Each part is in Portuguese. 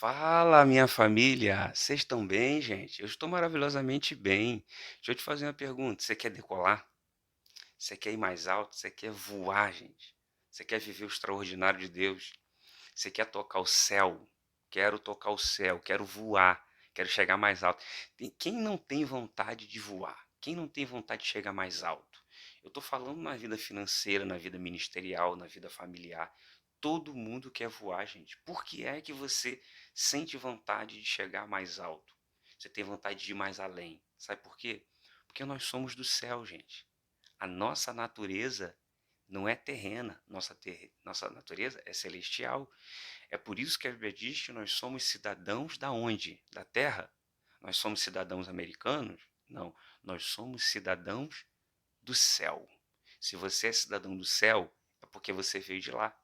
Fala, minha família! Vocês estão bem, gente? Eu estou maravilhosamente bem. Deixa eu te fazer uma pergunta. Você quer decolar? Você quer ir mais alto? Você quer voar, gente? Você quer viver o extraordinário de Deus? Você quer tocar o céu? Quero tocar o céu, quero voar, quero chegar mais alto. Quem não tem vontade de voar? Quem não tem vontade de chegar mais alto? Eu estou falando na vida financeira, na vida ministerial, na vida familiar. Todo mundo quer voar, gente. Por que é que você sente vontade de chegar mais alto? Você tem vontade de ir mais além. Sabe por quê? Porque nós somos do céu, gente. A nossa natureza não é terrena, nossa natureza é celestial. É por isso que a Bíblia diz que nós somos cidadãos da onde? Da terra? Nós somos cidadãos americanos? Não, nós somos cidadãos do céu. Se você é cidadão do céu, é porque você veio de lá.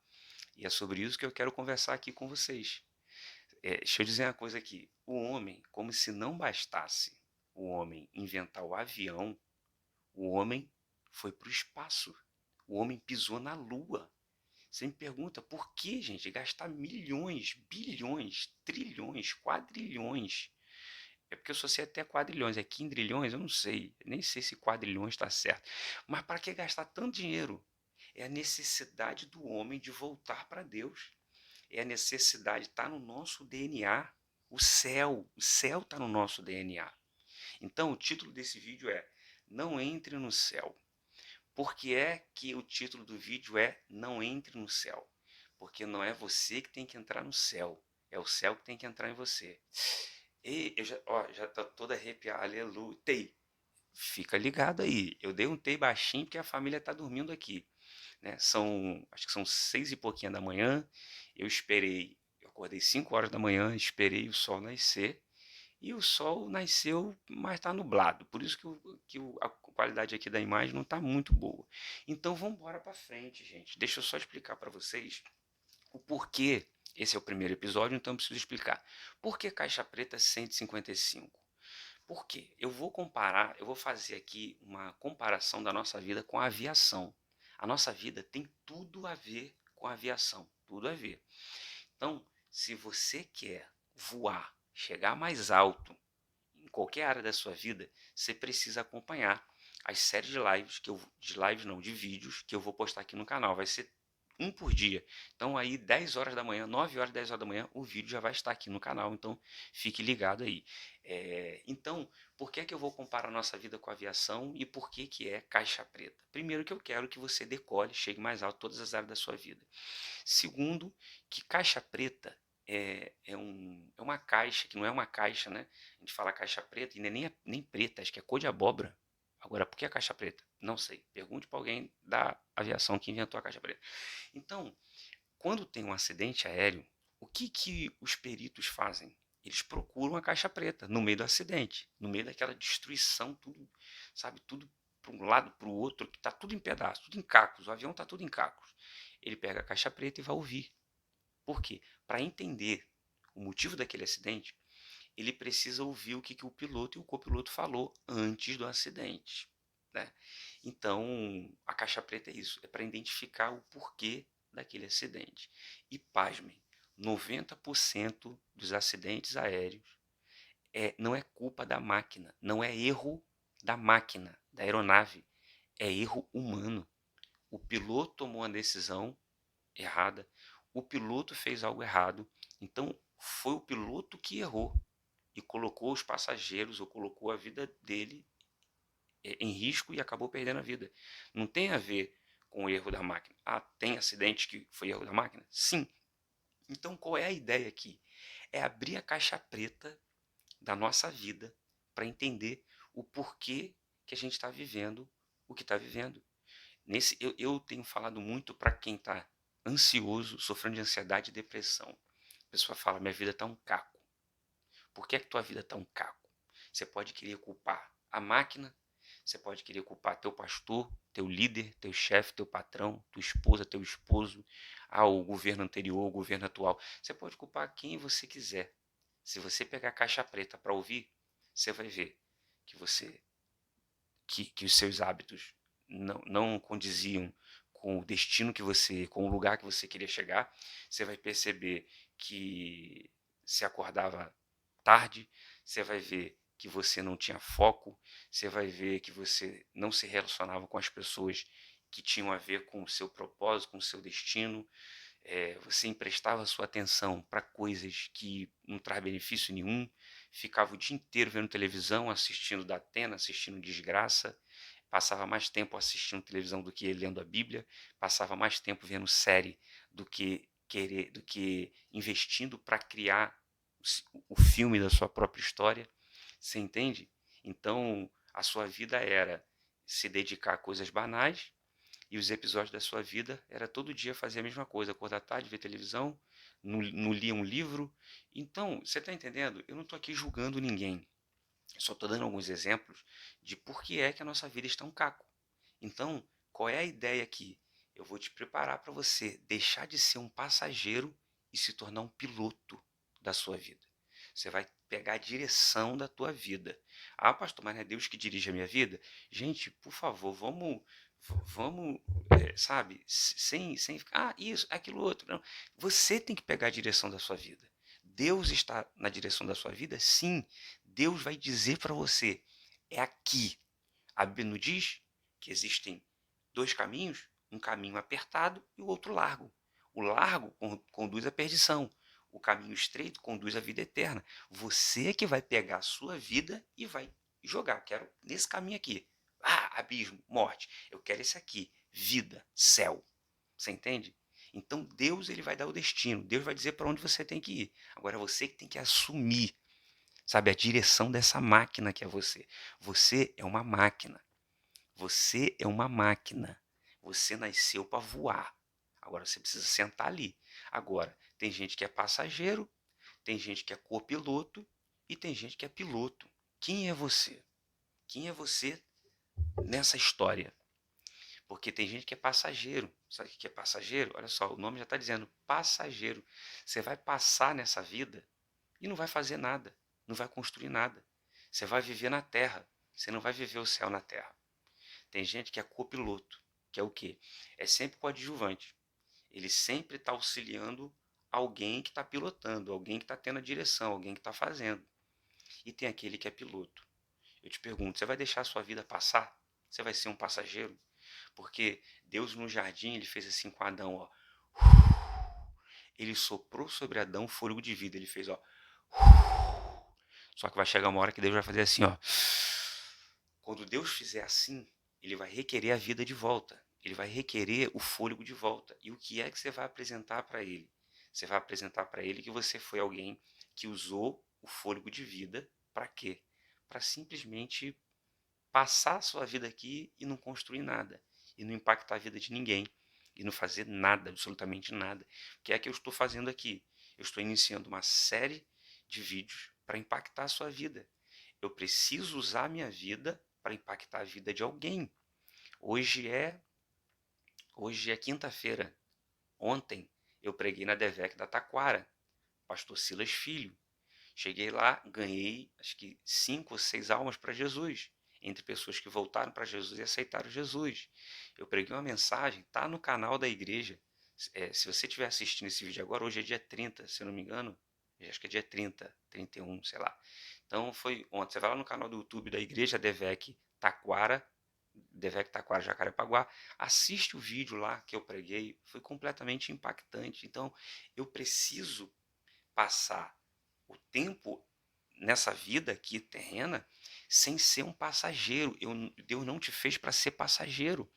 E é sobre isso que eu quero conversar aqui com vocês. Deixa eu dizer uma coisa aqui. O homem, como se não bastasse o homem inventar o avião, o homem foi para o espaço. O homem pisou na lua. Você me pergunta por que, gente, gastar milhões, bilhões, trilhões, quadrilhões? É porque eu só sei até quadrilhões, é quindrilhões, eu não sei, nem sei se quadrilhões está certo. Mas para que gastar tanto dinheiro? É a necessidade do homem de voltar para Deus. É a necessidade, está no nosso DNA. O céu está no nosso DNA. Então, o título desse vídeo é Não Entre no Céu. Por que é que o título do vídeo é Não Entre no Céu? Porque não é você que tem que entrar no céu, é o céu que tem que entrar em você. E eu já tô todo arrepiado, aleluia. Tei, fica ligado aí. Eu dei um tei baixinho porque a família tá dormindo aqui, né? Acho que são 6 e pouquinho da manhã. Eu acordei 5 horas da manhã, esperei o sol nascer. E o sol nasceu, mas está nublado. Por isso a qualidade aqui da imagem não está muito boa. Então vamos embora para frente, gente. Deixa eu só explicar para vocês o porquê. Esse é o primeiro episódio, então eu preciso explicar. Por que caixa preta 155? Por quê? Eu vou fazer aqui uma comparação da nossa vida com a aviação. A nossa vida tem tudo a ver com a aviação, tudo a ver. Então, se você quer voar, chegar mais alto, em qualquer área da sua vida, você precisa acompanhar as séries de vídeos que eu vou postar aqui no canal. Vai ser um por dia. Então aí 10 horas da manhã, 9 horas, 10 horas da manhã, o vídeo já vai estar aqui no canal, então fique ligado aí. Então, por que é que eu vou comparar a nossa vida com a aviação e por que que é caixa preta? Primeiro que eu quero que você decole, chegue mais alto em todas as áreas da sua vida. Segundo, que caixa preta é uma caixa, que não é uma caixa, né? A gente fala caixa preta e nem preta, acho que é cor de abóbora. Agora, por que a caixa preta? Não sei. Pergunte para alguém da aviação que inventou a caixa preta. Então, quando tem um acidente aéreo, o que que os peritos fazem? Eles procuram a caixa preta no meio do acidente, no meio daquela destruição, tudo, sabe, tudo para um lado, para o outro, que está tudo em pedaços, tudo em cacos, o avião está tudo em cacos. Ele pega a caixa preta e vai ouvir. Por quê? Para entender o motivo daquele acidente, ele precisa ouvir o que, que o piloto e o copiloto falou antes do acidente. Né? Então, a caixa preta é isso, é para identificar o porquê daquele acidente. E pasmem, 90% dos acidentes aéreos não é culpa da máquina, não é erro da máquina, da aeronave, é erro humano. O piloto tomou uma decisão errada, o piloto fez algo errado, então foi o piloto que errou e colocou os passageiros ou colocou a vida dele em risco e acabou perdendo a vida. Não tem a ver com o erro da máquina. Ah, tem acidente que foi erro da máquina? Sim. Então qual é a ideia aqui? É abrir a caixa preta da nossa vida para entender o porquê que a gente está vivendo o que está vivendo. Eu tenho falado muito para quem está ansioso, sofrendo de ansiedade e depressão. A pessoa fala, minha vida está um caco. Por que é que tua vida está um caco? Você pode querer culpar a máquina, você pode querer culpar teu pastor, teu líder, teu chefe, teu patrão, tua esposa, teu esposo, o governo anterior, o governo atual. Você pode culpar quem você quiser. Se você pegar a caixa preta para ouvir, você vai ver que que os seus hábitos não condiziam com o destino com o lugar que você queria chegar. Você vai perceber que se acordava tarde, você vai ver que você não tinha foco, você vai ver que você não se relacionava com as pessoas que tinham a ver com o seu propósito, com o seu destino. Você emprestava sua atenção para coisas que não traz benefício nenhum, ficava o dia inteiro vendo televisão, assistindo da Atena, assistindo desgraça, passava mais tempo assistindo televisão do que lendo a Bíblia, passava mais tempo vendo série do que investindo para criar o filme da sua própria história. Você entende? Então, a sua vida era se dedicar a coisas banais e os episódios da sua vida era todo dia fazer a mesma coisa, acordar tarde, ver televisão, não lia um livro. Então, você está entendendo? Eu não estou aqui julgando ninguém. Eu só estou dando alguns exemplos de por que é que a nossa vida está um caco. Então, qual é a ideia aqui? Eu vou te preparar para você deixar de ser um passageiro e se tornar um piloto da sua vida. Você vai pegar a direção da tua vida. Ah, pastor, mas não é Deus que dirige a minha vida? Gente, por favor, vamos, sabe, sem ficar, isso, aquilo outro. Não. Você tem que pegar a direção da sua vida. Deus está na direção da sua vida? Sim. Deus vai dizer para você, é aqui. A Bíblia não diz que existem dois caminhos, um caminho apertado e o outro largo. O largo conduz à perdição. O caminho estreito conduz à vida eterna. Você é que vai pegar a sua vida e vai jogar. Quero nesse caminho aqui. Ah, abismo, morte. Eu quero esse aqui. Vida, céu. Você entende? Então Deus ele vai dar o destino. Deus vai dizer para onde você tem que ir. Agora você que tem que assumir, sabe, a direção dessa máquina que é você. Você é uma máquina. Você é uma máquina. Você nasceu para voar. Agora você precisa sentar ali. Agora, tem gente que é passageiro, tem gente que é copiloto e tem gente que é piloto. Quem é você? Quem é você nessa história? Porque tem gente que é passageiro. Sabe o que é passageiro? Olha só, o nome já está dizendo passageiro. Você vai passar nessa vida e não vai fazer nada, não vai construir nada. Você vai viver na terra, você não vai viver o céu na terra. Tem gente que é copiloto, que é o quê? É sempre coadjuvante. Ele sempre está auxiliando alguém que está pilotando, alguém que está tendo a direção, alguém que está fazendo. E tem aquele que é piloto. Eu te pergunto, você vai deixar a sua vida passar? Você vai ser um passageiro? Porque Deus no jardim, ele fez assim com Adão, ó. Ele soprou sobre Adão fôlego de vida. Ele fez, ó. Só que vai chegar uma hora que Deus vai fazer assim, ó. Quando Deus fizer assim, ele vai requerer a vida de volta. Ele vai requerer o fôlego de volta. E o que é que você vai apresentar para ele? Você vai apresentar para ele que você foi alguém que usou o fôlego de vida para quê? Para simplesmente passar a sua vida aqui e não construir nada. E não impactar a vida de ninguém. E não fazer nada, absolutamente nada. O que é que eu estou fazendo aqui? Eu estou iniciando uma série de vídeos para impactar a sua vida. Eu preciso usar a minha vida para impactar a vida de alguém. Hoje é, hoje é quinta-feira. Ontem eu preguei na Devec da Taquara, pastor Silas Filho. Cheguei lá, ganhei acho que 5 ou 6 almas para Jesus, entre pessoas que voltaram para Jesus e aceitaram Jesus. Eu preguei uma mensagem, tá no canal da igreja. Se você estiver assistindo esse vídeo agora, hoje é dia 30, se eu não me engano, acho que é dia 30, 31, sei lá. Então foi ontem. Você vai lá no canal do YouTube da igreja Devec Taquara, Devec Taquara Jacarepaguá, assiste o vídeo lá que eu preguei, foi completamente impactante. Então eu preciso passar o tempo nessa vida aqui terrena sem ser um passageiro. Deus não te fez para ser passageiro.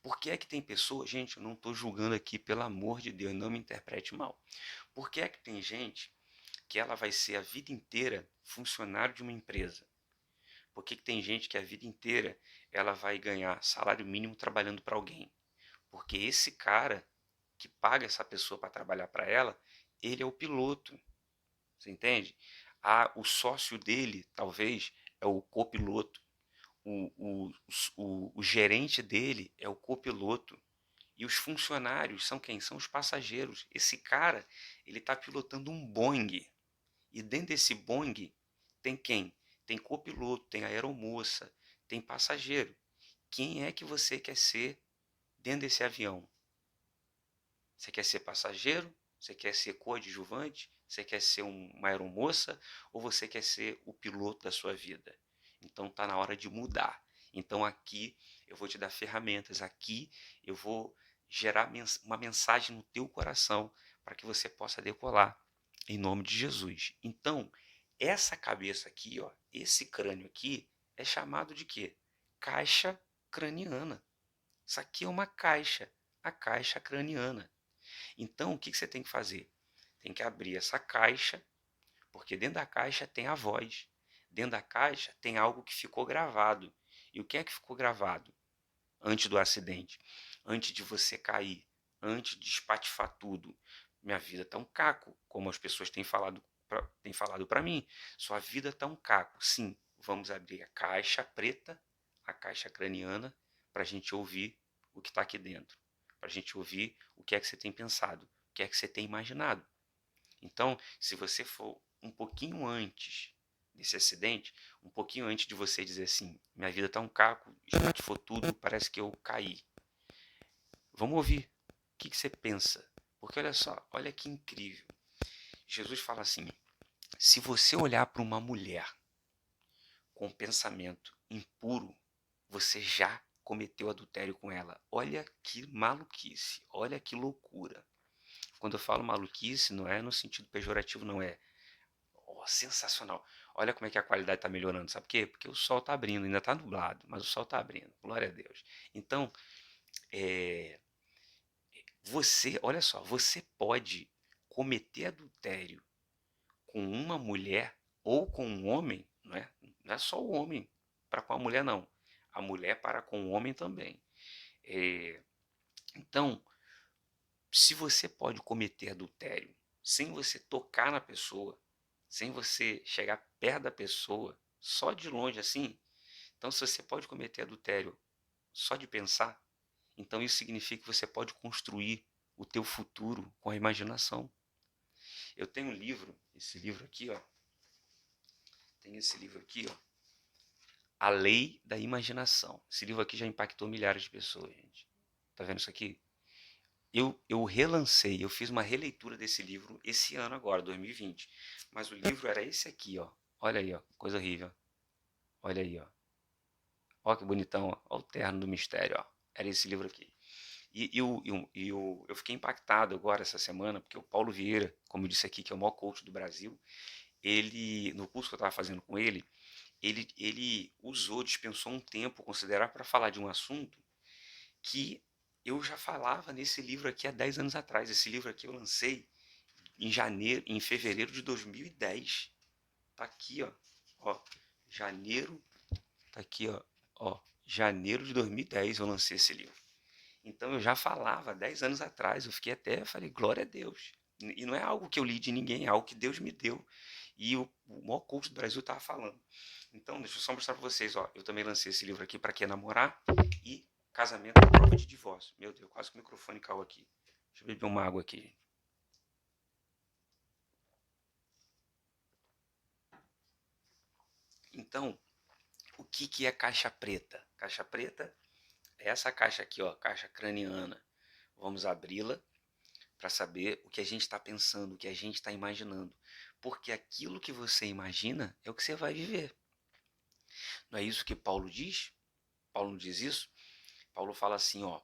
Por que é que tem pessoas, gente, eu não estou julgando aqui, pelo amor de Deus, não me interprete mal. Por que é que tem gente que ela vai ser a vida inteira funcionário de uma empresa? Por que que tem gente que a vida inteira ela vai ganhar salário mínimo trabalhando para alguém? Porque esse cara que paga essa pessoa para trabalhar para ela, ele é o piloto. Você entende? O sócio dele, talvez, é o copiloto. O gerente dele é o copiloto. E os funcionários são quem? São os passageiros. Esse cara, ele está pilotando um Boeing. E dentro desse Boeing tem quem? Tem copiloto, tem aeromoça, tem passageiro. Quem é que você quer ser dentro desse avião? Você quer ser passageiro Você quer ser coadjuvante? Você quer ser uma aeromoça? Ou você quer ser o piloto da sua vida? Então está na hora de mudar. Então aqui eu vou te dar ferramentas. Aqui eu vou gerar uma mensagem no teu coração para que você possa decolar em nome de Jesus. Então, essa cabeça aqui, ó, esse crânio aqui, é chamado de quê? Caixa craniana. Isso aqui é uma caixa, a caixa craniana. Então, o que você tem que fazer? Tem que abrir essa caixa, porque dentro da caixa tem a voz. Dentro da caixa tem algo que ficou gravado. E o que é que ficou gravado antes do acidente? Antes de você cair, antes de espatifar tudo. Minha vida está um caco, como as pessoas têm falado para mim. Sua vida está um caco. Sim, vamos abrir a caixa preta, a caixa craniana, para a gente ouvir o que está aqui dentro. Para a gente ouvir o que é que você tem pensado, o que é que você tem imaginado. Então, se você for um pouquinho antes desse acidente, um pouquinho antes de você dizer assim, minha vida está um caco, espatifou tudo, parece que eu caí. Vamos ouvir o que você pensa. Porque olha só, olha que incrível. Jesus fala assim, se você olhar para uma mulher com pensamento impuro, você já cometeu adultério com ela. Olha que maluquice, olha que loucura. Quando eu falo maluquice, não é no sentido pejorativo, não é. Oh, sensacional. Olha como é que a qualidade está melhorando. Sabe por quê? Porque o sol está abrindo, ainda está nublado, mas o sol está abrindo. Glória a Deus. Então, é, olha só, você pode cometer adultério com uma mulher ou com um homem, não é? Não é só o homem para com a mulher, não. A mulher para com o homem também. É, então, se você pode cometer adultério sem você tocar na pessoa, sem você chegar perto da pessoa, só de longe assim, então se você pode cometer adultério só de pensar, então isso significa que você pode construir o teu futuro com a imaginação. Eu tenho um livro, esse livro aqui, ó. Tem esse livro aqui, ó. A Lei da Imaginação. Esse livro aqui já impactou milhares de pessoas, gente. Tá vendo isso aqui? Eu relancei, eu fiz uma releitura desse livro esse ano agora, 2020. Mas o livro era esse aqui, ó. Olha aí, ó. Coisa horrível. Olha aí, ó. Ó que bonitão, ó. Ó o terno do mistério, ó. Era esse livro aqui. Eu fiquei impactado agora essa semana, porque o Paulo Vieira, como eu disse aqui, que é o maior coach do Brasil, ele, no curso que eu estava fazendo com ele usou, dispensou um tempo considerar para falar de um assunto que eu já falava nesse livro aqui há 10 anos atrás. Esse livro aqui eu lancei em fevereiro de 2010. Tá aqui, ó. Ó, janeiro, tá aqui, ó, janeiro de 2010 eu lancei esse livro. Então eu já falava 10 anos atrás, eu fiquei até, falei, glória a Deus. E não é algo que eu li de ninguém, é algo que Deus me deu. E o maior coach do Brasil estava falando. Então, deixa eu só mostrar para vocês, ó. Eu também lancei esse livro aqui para quem namorar e casamento é prova de divórcio. Meu Deus, quase que o microfone caiu aqui. Deixa eu beber uma água aqui. Então, o que que é caixa preta? Caixa preta é essa caixa aqui, ó, caixa craniana. Vamos abri-la para saber o que a gente está pensando, o que a gente está imaginando. Porque aquilo que você imagina é o que você vai viver. Não é isso que Paulo diz? Paulo não diz isso? Paulo fala assim, ó,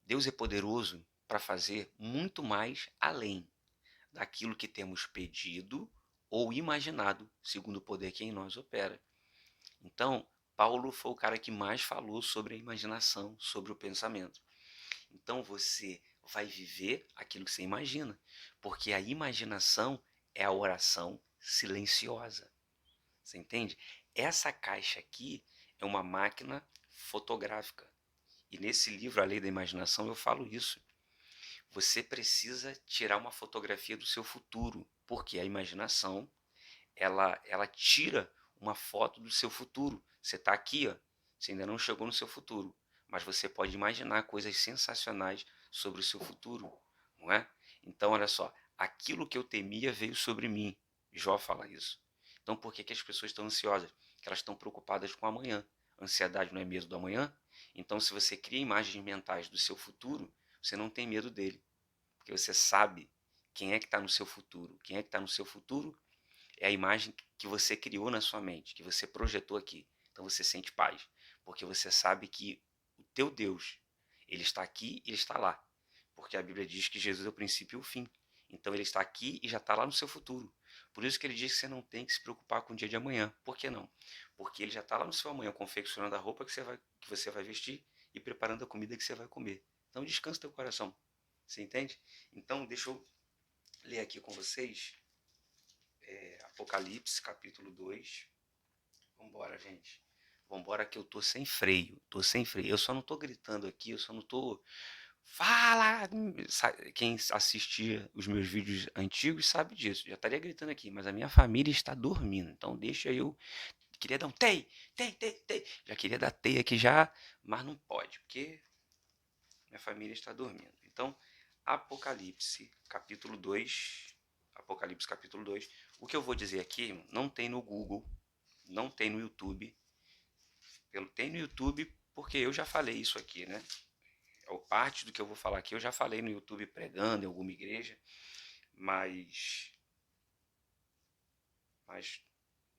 Deus é poderoso para fazer muito mais além daquilo que temos pedido ou imaginado, segundo o poder que em nós opera. Então, Paulo foi o cara que mais falou sobre a imaginação, sobre o pensamento. Então, você vai viver aquilo que você imagina, porque a imaginação é a oração silenciosa. Você entende? Essa caixa aqui é uma máquina fotográfica. E nesse livro, A Lei da Imaginação, eu falo isso. Você precisa tirar uma fotografia do seu futuro, porque a imaginação, ela tira uma foto do seu futuro. Você está aqui, ó, você ainda não chegou no seu futuro, mas você pode imaginar coisas sensacionais sobre o seu futuro, não é? Então, olha só, aquilo que eu temia veio sobre mim. Jó fala isso. Então, por que que as pessoas estão ansiosas? Porque elas estão preocupadas com o amanhã. Ansiedade não é medo do amanhã? Então, se você cria imagens mentais do seu futuro, você não tem medo dele. Porque você sabe quem é que está no seu futuro. Quem é que está no seu futuro é a imagem que você criou na sua mente, que você projetou aqui. Então você sente paz, porque você sabe que o teu Deus, ele está aqui e ele está lá. Porque a Bíblia diz que Jesus é o princípio e o fim. Então ele está aqui e já está lá no seu futuro. Por isso que ele diz que você não tem que se preocupar com o dia de amanhã. Por que não? Porque ele já está lá no seu amanhã, confeccionando a roupa que você vai vestir e preparando a comida que você vai comer. Então descansa teu coração. Você entende? Então deixa eu ler aqui com vocês Apocalipse, capítulo 2. Vambora, gente. Vambora que eu tô sem freio. Tô sem freio. Eu só não tô gritando aqui, eu só não tô. Fala! Quem assistia os meus vídeos antigos sabe disso. Já estaria gritando aqui, mas a minha família está dormindo. Então deixa eu. Queria dar um tei, tei, tei, tei. Já queria dar tei aqui já, mas não pode, porque minha família está dormindo. Então, Apocalipse, capítulo 2. Apocalipse, capítulo 2. O que eu vou dizer aqui não tem no Google, não tem no YouTube. Tem no YouTube porque eu já falei isso aqui, né? Parte do que eu vou falar aqui eu já falei no YouTube pregando em alguma igreja, mas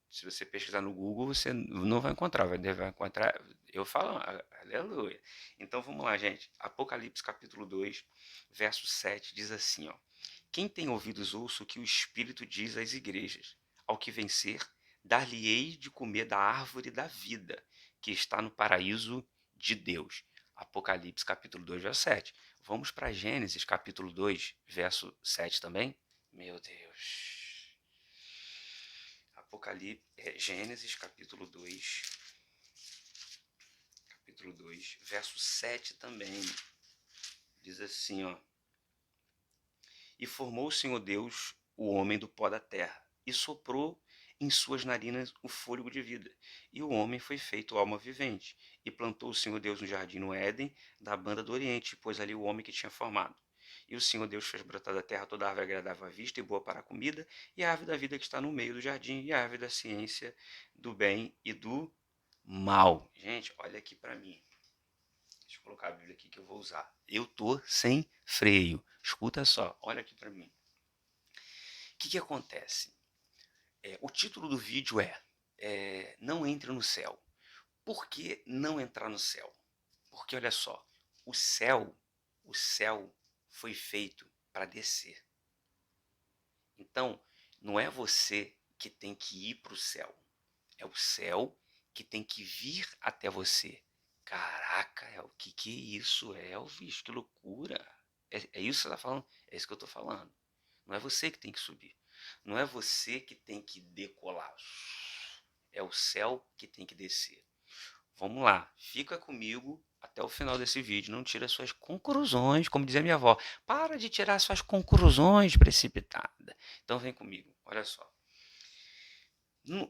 se você pesquisar no Google você não vai encontrar, vai encontrar eu falo, aleluia. Então vamos lá, gente. Apocalipse capítulo 2, verso 7 diz assim, ó: Quem tem ouvidos ouça o que o Espírito diz às igrejas. Ao que vencer, dar-lhe-ei de comer da árvore da vida, que está no paraíso de Deus. Apocalipse capítulo 2, verso 7. Vamos para Gênesis capítulo 2, verso 7 também? Meu Deus. Gênesis capítulo 2, verso 7 também. Diz assim, ó: E formou o Senhor Deus o homem do pó da terra, e soprou em suas narinas o fôlego de vida. E o homem foi feito alma vivente. E plantou o Senhor Deus um jardim no Éden, da banda do Oriente, e pôs ali o homem que tinha formado. E o Senhor Deus fez brotar da terra toda árvore agradável à vista e boa para a comida, e a árvore da vida que está no meio do jardim, e a árvore da ciência do bem e do mal. Gente, olha aqui para mim. Deixa eu colocar a Bíblia aqui que eu vou usar. Eu tô sem freio. Escuta só, olha aqui para mim. O que acontece? O título do vídeo é Não Entre no Céu. Por que não entrar no céu? Porque olha só, o céu, o céu foi feito para descer. Então, não é você que tem que ir para o céu. É o céu que tem que vir até você. Caraca, o que é isso, Elvis? Que loucura! É isso que você está falando? É isso que eu estou falando. Não é você que tem que subir. Não é você que tem que decolar. É o céu que tem que descer. Vamos lá, fica comigo até o final desse vídeo. Não tira suas conclusões, como dizia minha avó. Para de tirar suas conclusões precipitadas. Então vem comigo, olha só.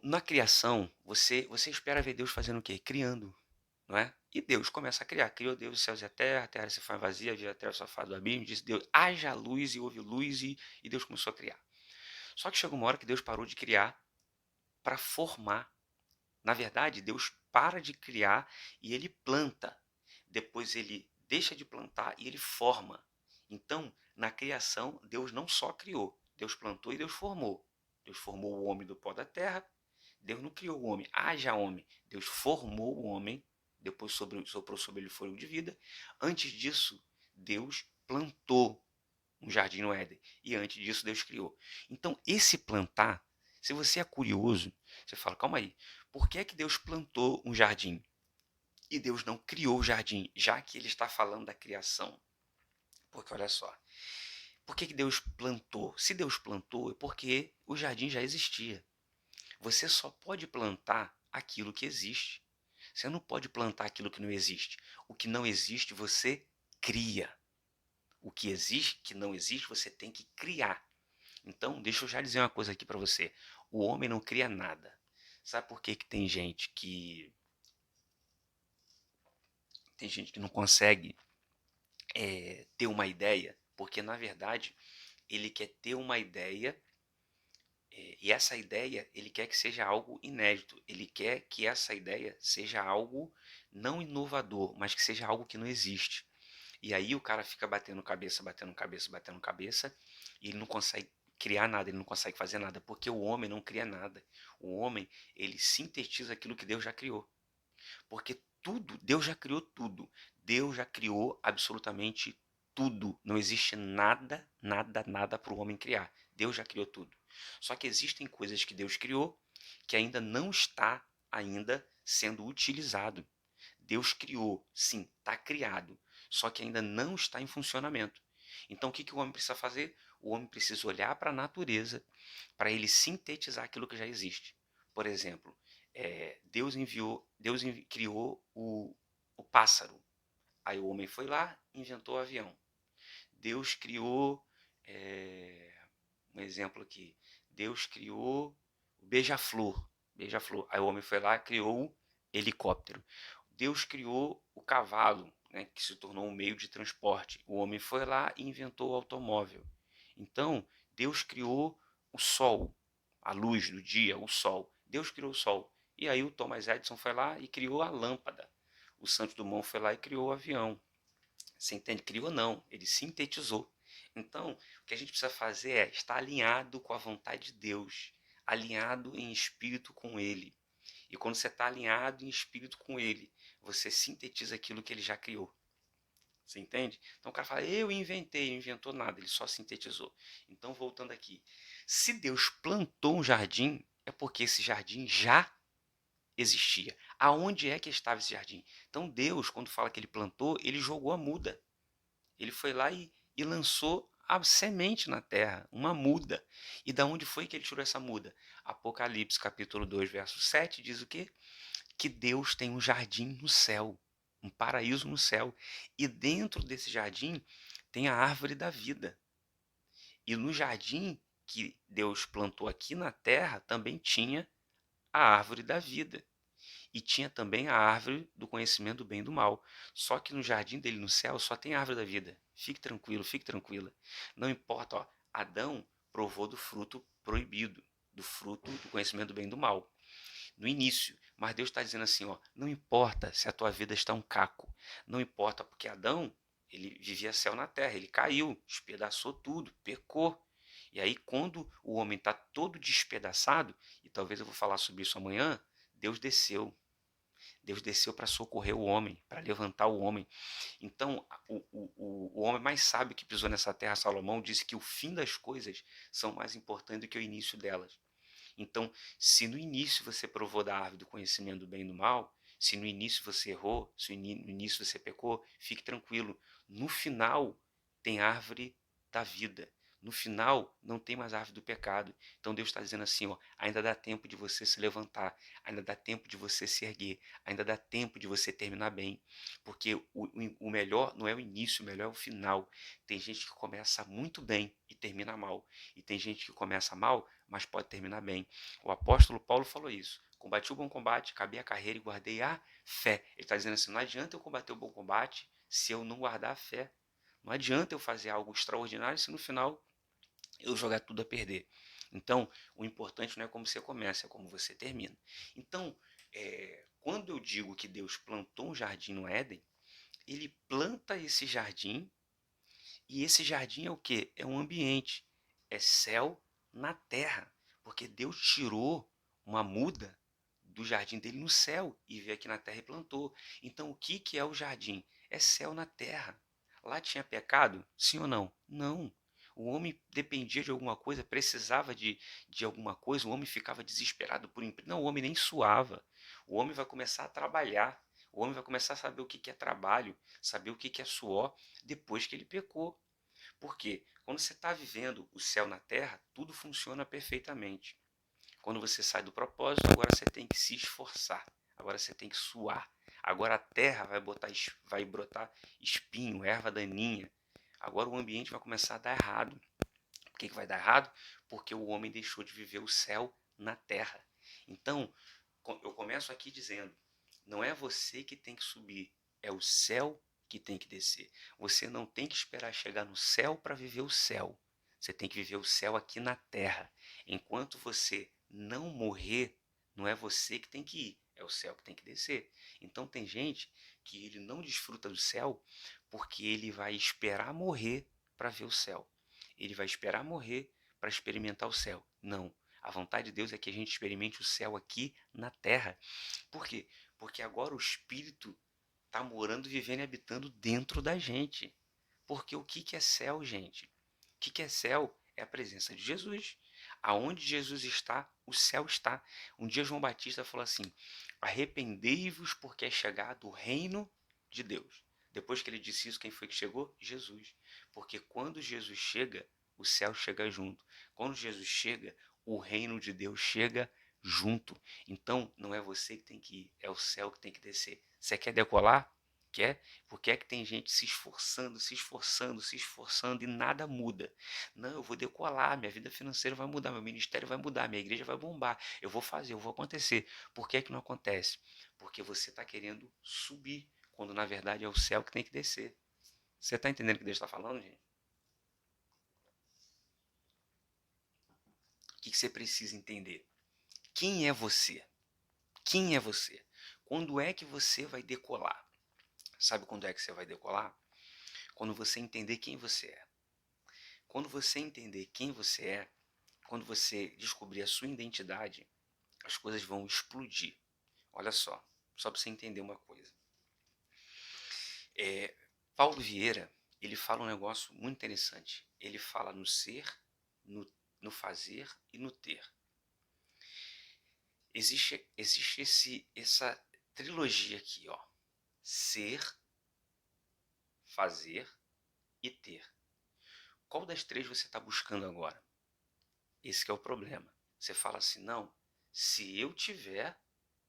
Na criação, você espera ver Deus fazendo o quê? Criando, não é? E Deus começa a criar. Criou Deus os céus e a terra se faz vazia, a terra só faz do abismo. Disse Deus, haja luz e houve luz e Deus começou a criar. Só que chegou uma hora que Deus parou de criar para formar. Na verdade, Deus para de criar e ele planta. Depois ele deixa de plantar e ele forma. Então, na criação, Deus não só criou, Deus plantou e Deus formou. Deus formou o homem do pó da terra. Deus não criou o homem, haja homem. Deus formou o homem, depois soprou sobre ele fôlego de vida. Antes disso, Deus plantou um jardim no Éden. E antes disso, Deus criou. Então, esse plantar, se você é curioso, você fala, calma aí, por que é que Deus plantou um jardim? E Deus não criou o jardim, já que ele está falando da criação. Porque olha só, por que Deus plantou? Se Deus plantou, é porque o jardim já existia. Você só pode plantar aquilo que existe. Você não pode plantar aquilo que não existe. O que não existe, você cria. O que existe, que não existe, você tem que criar. Então, deixa eu já dizer uma coisa aqui para você. O homem não cria nada. Sabe por que tem gente que não consegue ter uma ideia? Porque, na verdade, ele quer ter uma ideia e essa ideia ele quer que seja algo inédito. Ele quer que essa ideia seja algo não inovador, mas que seja algo que não existe. E aí o cara fica batendo cabeça, batendo cabeça, batendo cabeça, e ele não consegue criar nada, ele não consegue fazer nada, porque o homem não cria nada. O homem, ele sintetiza aquilo que Deus já criou. Porque tudo, Deus já criou tudo. Deus já criou absolutamente tudo. Não existe nada, nada, nada para o homem criar. Deus já criou tudo. Só que existem coisas que Deus criou que ainda não está ainda sendo utilizado. Deus criou, sim, está criado, só que ainda não está em funcionamento. Então o que, que o homem precisa fazer? O homem precisa olhar para a natureza para ele sintetizar aquilo que já existe. Por exemplo, criou o pássaro. Aí o homem foi lá e inventou o avião. Deus criou, é, um exemplo aqui, Deus criou o beija-flor. Beija-flor. Aí o homem foi lá e criou o helicóptero. Deus criou o cavalo, né, que se tornou um meio de transporte. O homem foi lá e inventou o automóvel. Então, Deus criou o sol, a luz do dia, o sol. Deus criou o sol. E aí o Thomas Edison foi lá e criou a lâmpada. O Santos Dumont foi lá e criou o avião. Você entende? Criou não, ele sintetizou. Então, o que a gente precisa fazer é estar alinhado com a vontade de Deus, alinhado em espírito com Ele. E quando você está alinhado em espírito com Ele, você sintetiza aquilo que Ele já criou. Você entende? Então o cara fala, eu inventei, não inventou nada, ele só sintetizou. Então, voltando aqui, se Deus plantou um jardim, é porque esse jardim já existia. Aonde é que estava esse jardim? Então Deus, quando fala que ele plantou, ele jogou a muda. Ele foi lá e lançou a semente na terra, uma muda. E da onde foi que ele tirou essa muda? Apocalipse capítulo 2, verso 7 diz o quê? Que Deus tem um jardim no céu, um paraíso no céu. E dentro desse jardim tem a árvore da vida. E no jardim que Deus plantou aqui na terra também tinha a árvore da vida. E tinha também a árvore do conhecimento do bem e do mal. Só que no jardim dele no céu só tem a árvore da vida. Fique tranquilo, fique tranquila. Não importa, ó, Adão provou do fruto proibido, do fruto do conhecimento do bem e do mal, no início. Mas Deus está dizendo assim, ó, não importa se a tua vida está um caco. Não importa, porque Adão, ele vivia céu na terra, ele caiu, despedaçou tudo, pecou. E aí, quando o homem está todo despedaçado, e talvez eu vou falar sobre isso amanhã, Deus desceu. Deus desceu para socorrer o homem, para levantar o homem. Então, o homem mais sábio que pisou nessa terra, Salomão, disse que o fim das coisas são mais importantes do que o início delas. Então, se no início você provou da árvore do conhecimento do bem e do mal, se no início você errou, se no início você pecou, fique tranquilo. No final, tem árvore da vida. No final, não tem mais árvore do pecado. Então Deus está dizendo assim, ó, ainda dá tempo de você se levantar, ainda dá tempo de você se erguer, ainda dá tempo de você terminar bem. Porque o melhor não é o início, o melhor é o final. Tem gente que começa muito bem e termina mal. E tem gente que começa mal, mas pode terminar bem. O apóstolo Paulo falou isso. Combati o bom combate, acabei a carreira e guardei a fé. Ele está dizendo assim, não adianta eu combater o bom combate se eu não guardar a fé. Não adianta eu fazer algo extraordinário se no final eu jogar tudo a perder. Então, o importante não é como você começa, é como você termina. Então, quando eu digo que Deus plantou um jardim no Éden, ele planta esse jardim, e esse jardim é o quê? É um ambiente, é céu na terra, porque Deus tirou uma muda do jardim dele no céu e veio aqui na terra e plantou. Então, o que que é o jardim? É céu na terra. Lá tinha pecado? Sim ou não? Não. O homem dependia de alguma coisa, precisava de alguma coisa, o homem ficava desesperado por emprego. Não, o homem nem suava. O homem vai começar a trabalhar. O homem vai começar a saber o que que é trabalho, saber o que que é suor, depois que ele pecou. Por quê? Quando você está vivendo o céu na terra, tudo funciona perfeitamente. Quando você sai do propósito, agora você tem que se esforçar. Agora você tem que suar. Agora a terra vai brotar espinho, erva daninha. Agora o ambiente vai começar a dar errado. Por que vai dar errado? Porque o homem deixou de viver o céu na terra. Então, eu começo aqui dizendo, não é você que tem que subir, é o céu que tem que descer. Você não tem que esperar chegar no céu para viver o céu. Você tem que viver o céu aqui na terra. Enquanto você não morrer, não é você que tem que ir, é o céu que tem que descer. Então tem gente que ele não desfruta do céu porque ele vai esperar morrer para ver o céu. Ele vai esperar morrer para experimentar o céu. Não. A vontade de Deus é que a gente experimente o céu aqui na terra. Por quê? Porque agora o Espírito está morando, vivendo e habitando dentro da gente. Porque o que é céu, gente? O que é céu? É a presença de Jesus. Aonde Jesus está, o céu está. Um dia João Batista falou assim: arrependei-vos porque é chegado o reino de Deus. Depois que ele disse isso, quem foi que chegou? Jesus. Porque quando Jesus chega, o céu chega junto. Quando Jesus chega, o reino de Deus chega junto. Então, não é você que tem que ir, é o céu que tem que descer. Você quer decolar? Quer? Por que é que tem gente se esforçando, se esforçando, se esforçando e nada muda? Não, eu vou decolar, minha vida financeira vai mudar, meu ministério vai mudar, minha igreja vai bombar, eu vou fazer, eu vou acontecer. Por que é que não acontece? Porque você está querendo subir, quando na verdade é o céu que tem que descer. Você está entendendo o que Deus está falando, gente? O que você precisa entender? Quem é você? Quem é você? Quando é que você vai decolar? Sabe quando é que você vai decolar? Quando você entender quem você é. Quando você entender quem você é, quando você descobrir a sua identidade, as coisas vão explodir. Olha só para você entender uma coisa. Paulo Vieira, ele fala um negócio muito interessante. Ele fala no ser, no fazer e no ter. Existe essa trilogia aqui, ó. Ser, fazer e ter. Qual das três você está buscando agora? Esse que é o problema. Você fala assim, não, se eu tiver,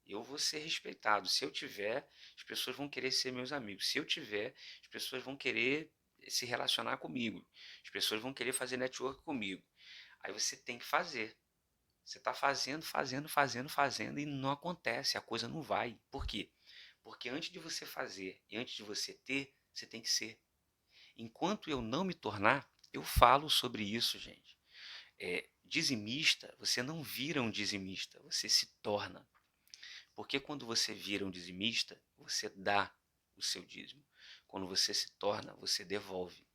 eu vou ser respeitado. Se eu tiver, as pessoas vão querer ser meus amigos. Se eu tiver, as pessoas vão querer se relacionar comigo. As pessoas vão querer fazer network comigo. Aí você tem que fazer. Você está fazendo e não acontece, a coisa não vai. Por quê? Porque antes de você fazer e antes de você ter, você tem que ser. Enquanto eu não me tornar, eu falo sobre isso, gente. Dizimista, você não vira um dizimista, você se torna. Porque quando você vira um dizimista, você dá o seu dízimo. Quando você se torna, você devolve.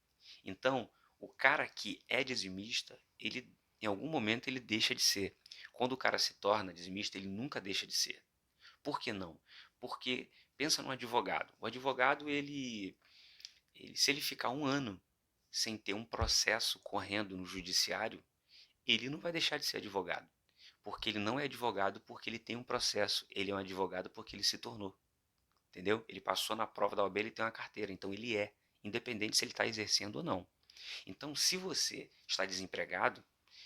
Então, o cara que é dizimista, ele em algum momento ele deixa de ser. Quando o cara se torna dizimista, ele nunca deixa de ser. Por que não? Porque pensa no advogado. O advogado, se ele ficar um ano sem ter um processo correndo no judiciário, ele não vai deixar de ser advogado. Porque ele não é advogado porque ele tem um processo. Ele é um advogado porque ele se tornou. Entendeu? Ele passou na prova da OAB, ele tem uma carteira. Então ele é, independente se ele está exercendo ou não. Então, se você está desempregado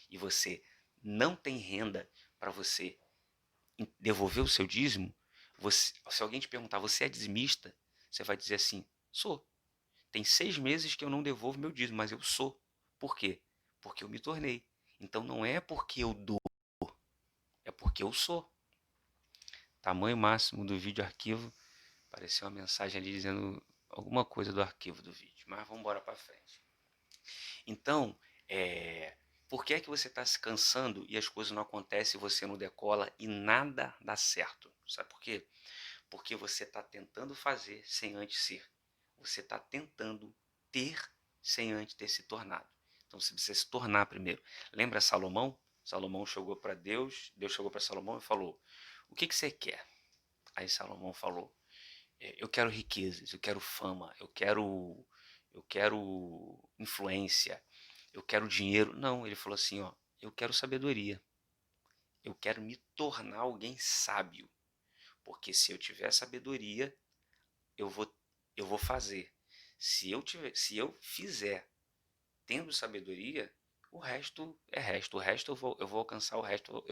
e você não tem renda para você devolver o seu dízimo, se alguém te perguntar, você é dizimista? Você vai dizer assim, sou. Tem 6 meses que eu não devolvo meu dízimo, mas eu sou. Por quê? Porque eu me tornei. Então não é porque eu dou, é porque eu sou. Tamanho máximo do vídeo arquivo. Apareceu uma mensagem ali dizendo alguma coisa do arquivo do vídeo. Mas vamos embora para frente. Então, por que é que você está se cansando e as coisas não acontecem, você não decola e nada dá certo? Sabe por quê? Porque você está tentando fazer sem antes ser. Você está tentando ter sem antes ter se tornado. Então você precisa se tornar primeiro. Lembra Salomão? Salomão chegou para Deus, Deus chegou para Salomão e falou: o que você quer? Aí Salomão falou: eu quero riquezas, eu quero fama, eu quero influência, eu quero dinheiro. Não, ele falou assim, ó, eu quero sabedoria. Eu quero me tornar alguém sábio, porque se eu tiver sabedoria, eu vou eu vou fazer. Se eu fizer tendo sabedoria, o resto é resto. O resto eu vou alcançar, o resto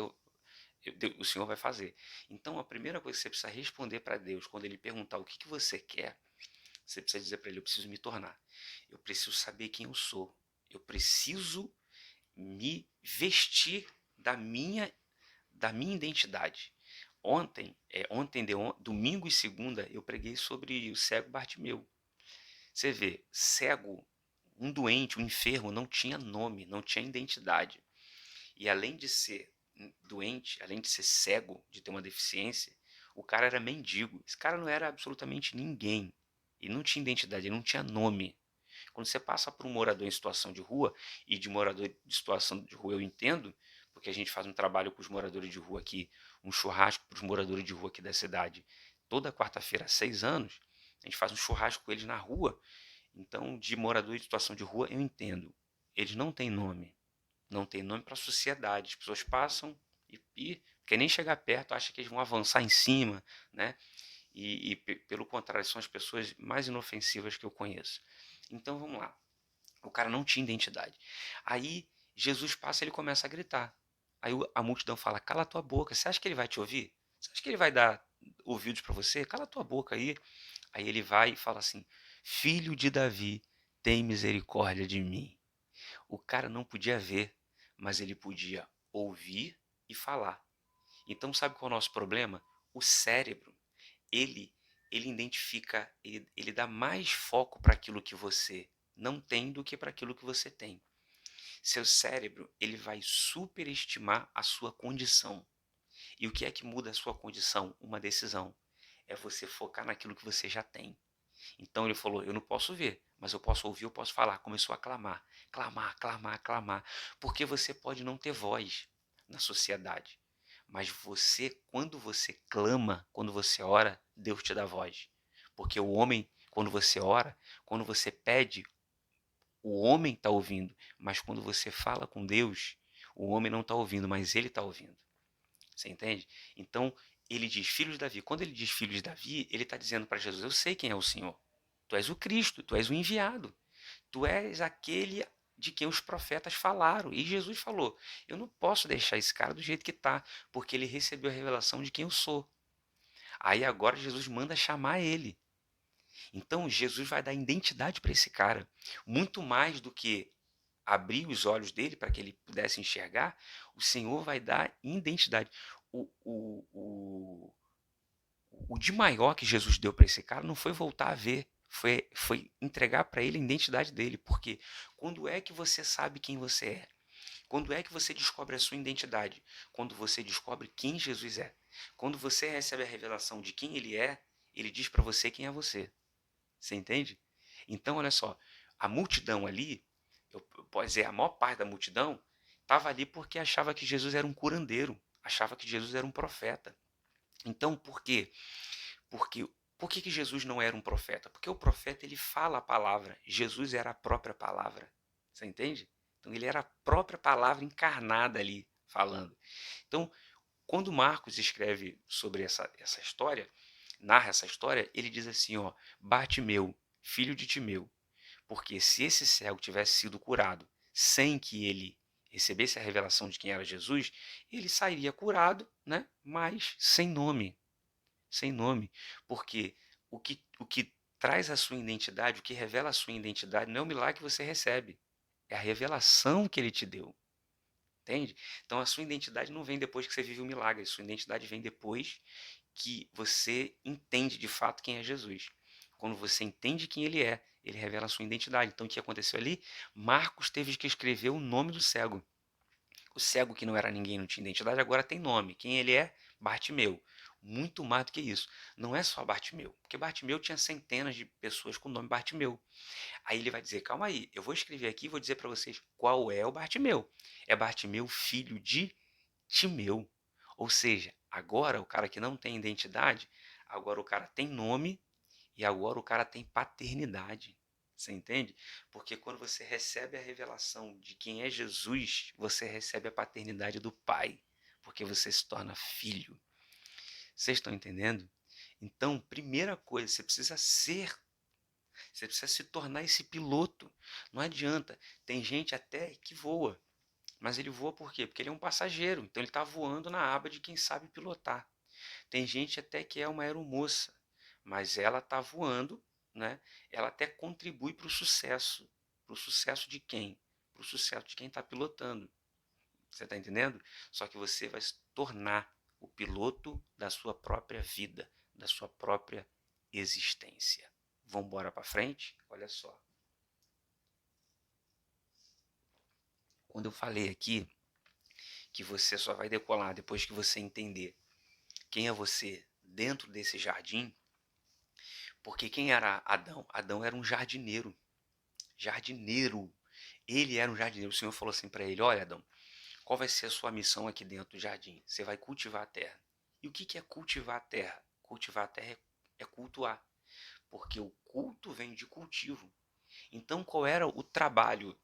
o Senhor vai fazer. Então, a primeira coisa que você precisa responder para Deus, quando Ele perguntar o que você quer, você precisa dizer para Ele: eu preciso me tornar. Eu preciso saber quem eu sou. Eu preciso me vestir da minha identidade. Domingo e segunda, eu preguei sobre o cego Bartimeu. Você vê, cego, um doente, um enfermo, não tinha nome, não tinha identidade. E além de ser doente, além de ser cego, de ter uma deficiência, o cara era mendigo. Esse cara não era absolutamente ninguém. Ele não tinha identidade, ele não tinha nome. Quando você passa por um morador em situação de rua, e de morador de situação de rua eu entendo, porque a gente faz um trabalho com os moradores de rua aqui, um churrasco para os moradores de rua aqui da cidade, toda quarta-feira há 6 anos, a gente faz um churrasco com eles na rua. Então, de morador em situação de rua eu entendo. Eles não têm nome. Não tem nome para a sociedade. As pessoas passam e quer nem chegar perto, acha que eles vão avançar em cima, né? E pelo contrário, são as pessoas mais inofensivas que eu conheço. Então vamos lá. O cara não tinha identidade. Aí Jesus passa e ele começa a gritar. Aí a multidão fala: cala a tua boca. Você acha que ele vai te ouvir? Você acha que ele vai dar ouvidos para você? Cala a tua boca aí. Aí ele vai e fala assim: filho de Davi, tem misericórdia de mim. O cara não podia ver, mas ele podia ouvir e falar. Então, sabe qual é o nosso problema? O cérebro, ele, ele identifica, ele dá mais foco para aquilo que você não tem do que para aquilo que você tem. Seu cérebro, ele vai superestimar a sua condição. E o que é que muda a sua condição? Uma decisão. É você focar naquilo que você já tem. Então ele falou: eu não posso ver, mas eu posso ouvir, eu posso falar. Começou a clamar, clamar, clamar, clamar. Porque você pode não ter voz na sociedade. Mas você, quando você clama, quando você ora, Deus te dá voz. Porque o homem, quando você ora, quando você pede, o homem está ouvindo. Mas quando você fala com Deus, o homem não está ouvindo, mas ele está ouvindo. Você entende? Então, ele diz filho de Davi. Quando ele diz filho de Davi, ele está dizendo para Jesus: eu sei quem é o Senhor. Tu és o Cristo, tu és o enviado. Tu és aquele de quem os profetas falaram. E Jesus falou: eu não posso deixar esse cara do jeito que está, porque ele recebeu a revelação de quem eu sou. Aí agora Jesus manda chamar ele. Então Jesus vai dar identidade para esse cara. Muito mais do que abrir os olhos dele para que ele pudesse enxergar, o Senhor vai dar identidade. O, o, o, o de maior que Jesus deu para esse cara não foi voltar a ver, foi entregar para ele a identidade dele. Porque quando é que você sabe quem você é? Quando é que você descobre a sua identidade? Quando você descobre quem Jesus é. Quando você recebe a revelação de quem ele é, ele diz para você quem é você. Você entende? Então, olha só, a multidão ali, eu posso dizer, a maior parte da multidão estava ali porque achava que Jesus era um curandeiro, achava que Jesus era um profeta. Então, por quê? Porque por que Jesus não era um profeta? Porque o profeta ele fala a palavra. Jesus era a própria palavra. Você entende? Então ele era a própria palavra encarnada ali falando. Então, quando Marcos escreve sobre essa história, narra essa história, ele diz assim, ó: Bartimeu, filho de Timeu, porque se esse cego tivesse sido curado sem que ele recebesse a revelação de quem era Jesus, ele sairia curado, né? Mas sem nome, sem nome, porque o que traz a sua identidade, o que revela a sua identidade, não é o milagre que você recebe, é a revelação que ele te deu. Entende? Então a sua identidade não vem depois que você vive o milagre, a sua identidade vem depois que você entende de fato quem é Jesus. Quando você entende quem ele é, ele revela a sua identidade. Então o que aconteceu ali? Marcos teve que escrever o nome do cego. O cego que não era ninguém, não tinha identidade, agora tem nome. Quem ele é? Bartimeu. Muito mais do que isso. Não é só Bartimeu, porque Bartimeu tinha centenas de pessoas com o nome Bartimeu. Aí ele vai dizer: calma aí, eu vou escrever aqui e vou dizer para vocês qual é o Bartimeu. É Bartimeu, filho de Timeu. Ou seja, agora o cara que não tem identidade, agora o cara tem nome e agora o cara tem paternidade. Você entende? Porque quando você recebe a revelação de quem é Jesus, você recebe a paternidade do Pai, porque você se torna filho. Vocês estão entendendo? Então, primeira coisa, você precisa se tornar esse piloto. Não adianta. Tem gente até que voa, mas ele voa por quê? Porque ele é um passageiro, então ele está voando na aba de quem sabe pilotar. Tem gente até que é uma aeromoça, mas ela está voando, né? Ela até contribui para o sucesso. Para o sucesso de quem? Para o sucesso de quem está pilotando. Você está entendendo? Só que você vai se tornar o piloto da sua própria vida, da sua própria existência. Vamos embora para frente? Olha só. Quando eu falei aqui que você só vai decolar depois que você entender quem é você dentro desse jardim, Porque quem era Adão? Adão era um jardineiro. Jardineiro. Ele era um jardineiro. O Senhor falou assim para ele: olha, Adão, qual vai ser a sua missão aqui dentro do jardim? Você vai cultivar a terra. E o que é cultivar a terra? Cultivar a terra é cultuar. Porque o culto vem de cultivo. Então, qual era o trabalho?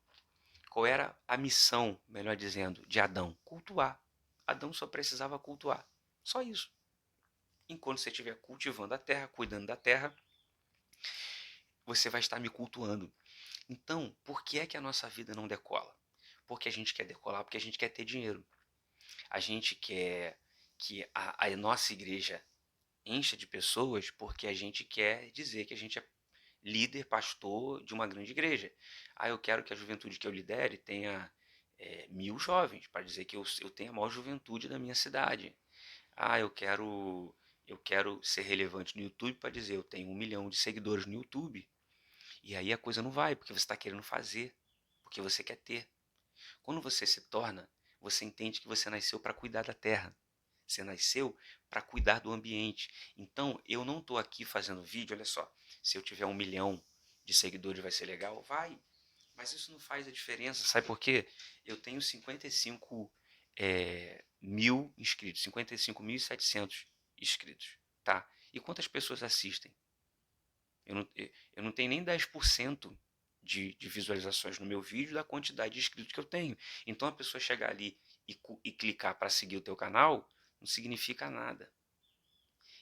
Qual era a missão, melhor dizendo, de Adão? Cultuar. Adão só precisava cultuar. Só isso. Enquanto você estiver cultivando a terra, cuidando da terra, você vai estar me cultuando. Então, por que é que a nossa vida não decola? Porque a gente quer decolar, porque a gente quer ter dinheiro. A gente quer que a nossa igreja encha de pessoas porque a gente quer dizer que a gente é líder, pastor de uma grande igreja. Ah, eu quero que a juventude que eu lidere tenha 1.000 jovens, para dizer que eu tenho a maior juventude da minha cidade. Ah, eu quero ser relevante no YouTube para dizer eu tenho 1 milhão de seguidores no YouTube. E aí a coisa não vai, porque você está querendo fazer, porque você quer ter. Quando você se torna, você entende que você nasceu para cuidar da terra. Você nasceu para cuidar do ambiente. Então, eu não estou aqui fazendo vídeo, olha só, se eu tiver 1 milhão de seguidores vai ser legal? Vai. Mas isso não faz a diferença, sabe por quê? Eu tenho 55 mil inscritos, 55.700 inscritos, tá? E quantas pessoas assistem? Eu não tenho nem 10% de visualizações no meu vídeo da quantidade de inscritos que eu tenho. Então a pessoa chegar ali e clicar para seguir o teu canal não significa nada.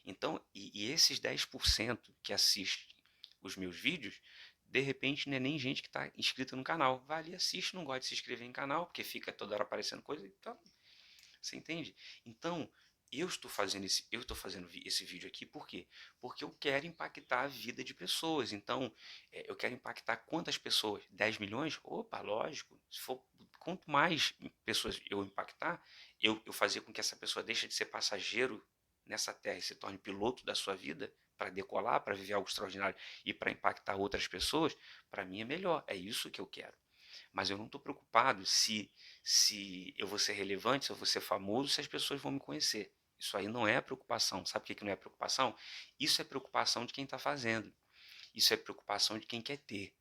Então, e esses 10% que assiste os meus vídeos, de repente não é nem gente que está inscrita no canal. Vai ali, assiste, não gosta de se inscrever em canal, porque fica toda hora aparecendo coisa. Então, você entende? Então, eu estou fazendo esse vídeo aqui por quê? Porque eu quero impactar a vida de pessoas. Então, eu quero impactar quantas pessoas? 10 milhões? Opa, lógico. Se for, quanto mais pessoas eu impactar, eu fazer com que essa pessoa deixe de ser passageiro nessa terra e se torne piloto da sua vida para decolar, para viver algo extraordinário e para impactar outras pessoas, para mim é melhor. É isso que eu quero. Mas eu não estou preocupado se eu vou ser relevante, se eu vou ser famoso, se as pessoas vão me conhecer. Isso aí não é preocupação. Sabe por que não é preocupação? Isso é preocupação de quem está fazendo. Isso é preocupação de quem quer ter.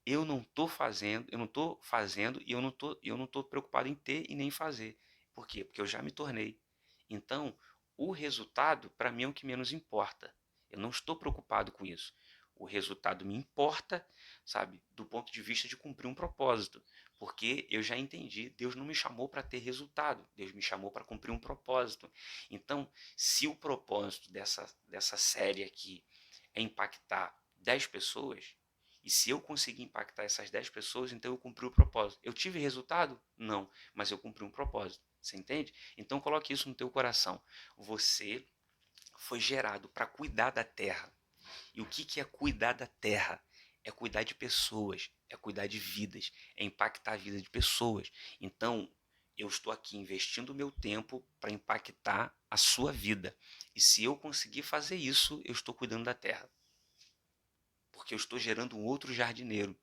Eu não estou fazendo e eu não tô preocupado em ter e nem fazer. Por quê? Porque eu já me tornei. Então, o resultado, para mim, é o que menos importa. Eu não estou preocupado com isso. O resultado me importa, sabe, do ponto de vista de cumprir um propósito. Porque eu já entendi, Deus não me chamou para ter resultado, Deus me chamou para cumprir um propósito. Então, se o propósito dessa série aqui é impactar 10 pessoas, e se eu conseguir impactar essas 10 pessoas, então eu cumpri o propósito. Eu tive resultado? Não, mas eu cumpri um propósito. Você entende? Então coloque isso no teu coração. Você foi gerado para cuidar da terra. E o que é cuidar da terra? É cuidar de pessoas, é cuidar de vidas, é impactar a vida de pessoas. Então, eu estou aqui investindo o meu tempo para impactar a sua vida. E se eu conseguir fazer isso, eu estou cuidando da terra. Porque eu estou gerando um outro jardineiro.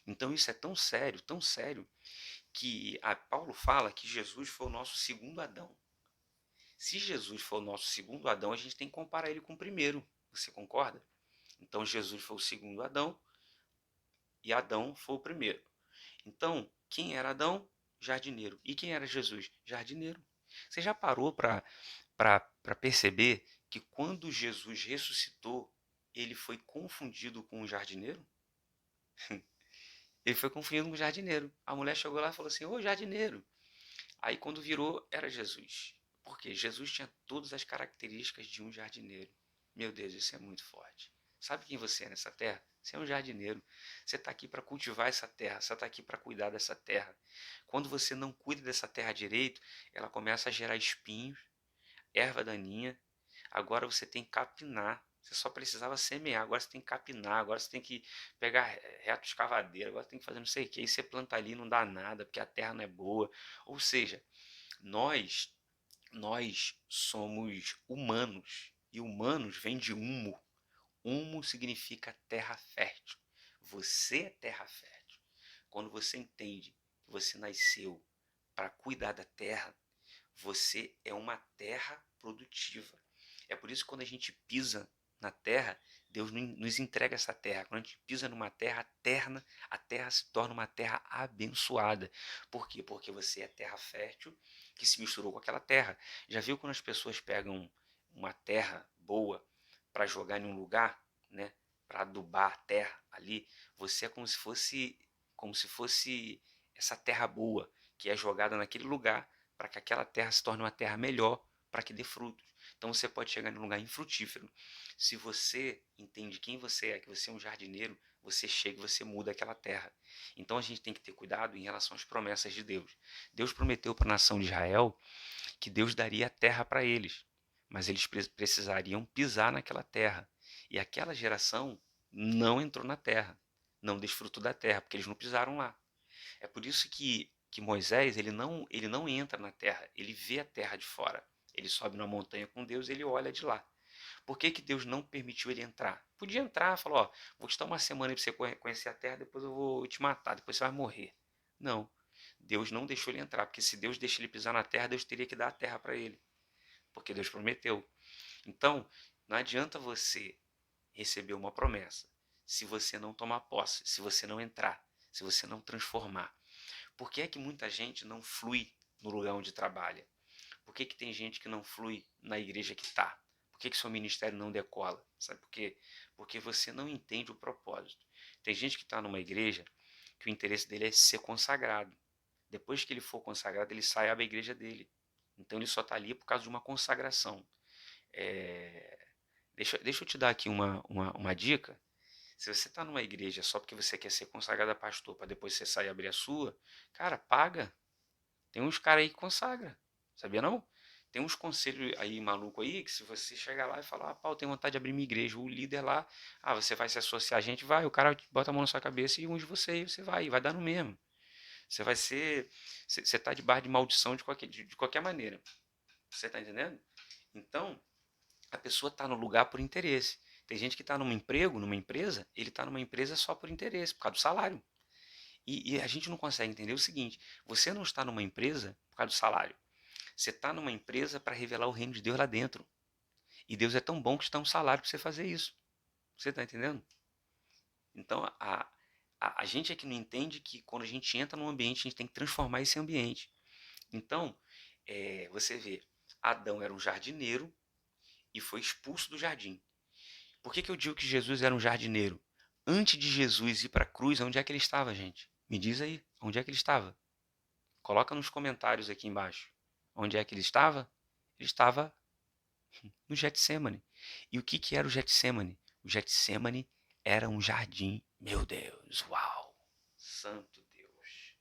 Então isso é tão sério, que Paulo fala que Jesus foi o nosso segundo Adão. Se Jesus foi o nosso segundo Adão, a gente tem que comparar ele com o primeiro. Você concorda? Então Jesus foi o segundo Adão e Adão foi o primeiro. Então, quem era Adão? Jardineiro. E quem era Jesus? Jardineiro. Você já parou para perceber que quando Jesus ressuscitou, ele foi confundido com um jardineiro? Ele foi confundido com um jardineiro. A mulher chegou lá e falou assim: ô jardineiro. Aí quando virou, era Jesus. Porque Jesus tinha todas as características de um jardineiro. Meu Deus, isso é muito forte. Sabe quem você é nessa terra? Você é um jardineiro. Você está aqui para cultivar essa terra. Você está aqui para cuidar dessa terra. Quando você não cuida dessa terra direito, ela começa a gerar espinhos, erva daninha. Agora você tem que capinar. Você só precisava semear, agora você tem que capinar, agora você tem que pegar reto escavadeira, agora você tem que fazer não sei o que, e você planta ali não dá nada, porque a terra não é boa. Ou seja, nós nós somos humanos, e humanos vem de humo. Humo significa terra fértil. Você é terra fértil. Quando você entende que você nasceu para cuidar da terra, você é uma terra produtiva. É por isso que quando a gente pisa na terra, Deus nos entrega essa terra. Quando a gente pisa numa terra, a terra se torna uma terra abençoada. Por quê? Porque você é terra fértil que se misturou com aquela terra. Já viu quando as pessoas pegam uma terra boa para jogar em um lugar, né? Para adubar a terra ali, você é como se fosse essa terra boa que é jogada naquele lugar para que aquela terra se torne uma terra melhor para que dê frutos. Então você pode chegar em um lugar infrutífero. Se você entende quem você é, que você é um jardineiro, você chega e você muda aquela terra. Então a gente tem que ter cuidado em relação às promessas de Deus. Deus prometeu para a nação de Israel que Deus daria a terra para eles, mas eles precisariam pisar naquela terra. E aquela geração não entrou na terra, não desfrutou da terra, porque eles não pisaram lá. É por isso que Moisés ele não entra na terra, ele vê a terra de fora. Ele sobe numa montanha com Deus, ele olha de lá. Por que, que Deus não permitiu ele entrar? Podia entrar, falou, ó, vou te dar uma semana para você conhecer a terra, depois eu vou te matar, depois você vai morrer. Não, Deus não deixou ele entrar, porque se Deus deixa ele pisar na terra, Deus teria que dar a terra para ele, porque Deus prometeu. Então, não adianta você receber uma promessa se você não tomar posse, se você não entrar, se você não transformar. Por que é que muita gente não flui no lugar onde trabalha? Por que, que tem gente que não flui na igreja que está? Por que, que seu ministério não decola? Sabe por quê? Porque você não entende o propósito. Tem gente que está numa igreja que o interesse dele é ser consagrado. Depois que ele for consagrado, ele sai e abre a igreja dele. Então ele só está ali por causa de uma consagração. É... Deixa eu te dar aqui uma dica. Se você está numa igreja só porque você quer ser consagrado a pastor, para depois você sair e abrir a sua, cara, paga. Tem uns caras aí que consagra. Sabia não? Tem uns conselhos aí maluco aí que se você chegar lá e falar, ah, pau, eu tenho vontade de abrir minha igreja, o líder lá, ah, você vai se associar a gente, vai, o cara bota a mão na sua cabeça e unge você e você vai dar no mesmo. Você vai ser, você está debaixo de maldição de qualquer maneira. Você está entendendo? Então, a pessoa está no lugar por interesse. Tem gente que está num emprego, numa empresa, ele está numa empresa só por interesse, por causa do salário. E a gente não consegue entender o seguinte: você não está numa empresa por causa do salário. Você está numa empresa para revelar o reino de Deus lá dentro. E Deus é tão bom que te dá um salário para você fazer isso. Você está entendendo? Então, a gente é que não entende que quando a gente entra num ambiente, a gente tem que transformar esse ambiente. Então, você vê, Adão era um jardineiro e foi expulso do jardim. Por que eu digo que Jesus era um jardineiro? Antes de Jesus ir para a cruz, onde é que ele estava, gente? Me diz aí, onde é que ele estava? Coloca nos comentários aqui embaixo. Onde é que ele estava? Ele estava no Getsemane. E o que, que era o Getsemane? O Getsemane era um jardim. Meu Deus, uau! Santo Deus.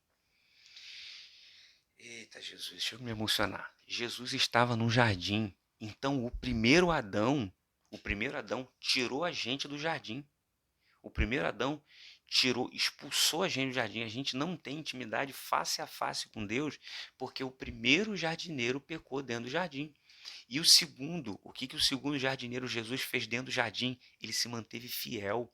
Eita Jesus, deixa eu me emocionar. Jesus estava num jardim. Então o primeiro Adão tirou a gente do jardim. O primeiro Adão expulsou a gente do jardim. A gente não tem intimidade face a face com Deus, porque o primeiro jardineiro pecou dentro do jardim. E o segundo, o que, que o segundo jardineiro Jesus fez dentro do jardim? Ele se manteve fiel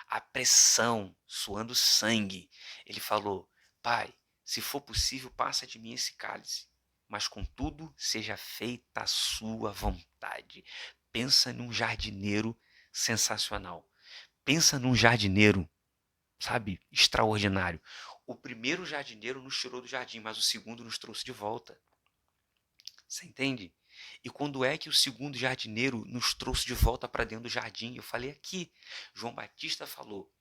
à pressão, suando sangue. Ele falou: Pai, se for possível, passa de mim esse cálice, mas contudo seja feita a sua vontade. Pensa num jardineiro sensacional. Pensa num jardineiro, sabe, extraordinário. O primeiro jardineiro nos tirou do jardim, mas o segundo nos trouxe de volta. Você entende? E quando é que o segundo jardineiro nos trouxe de volta para dentro do jardim? Eu falei aqui. João Batista falou: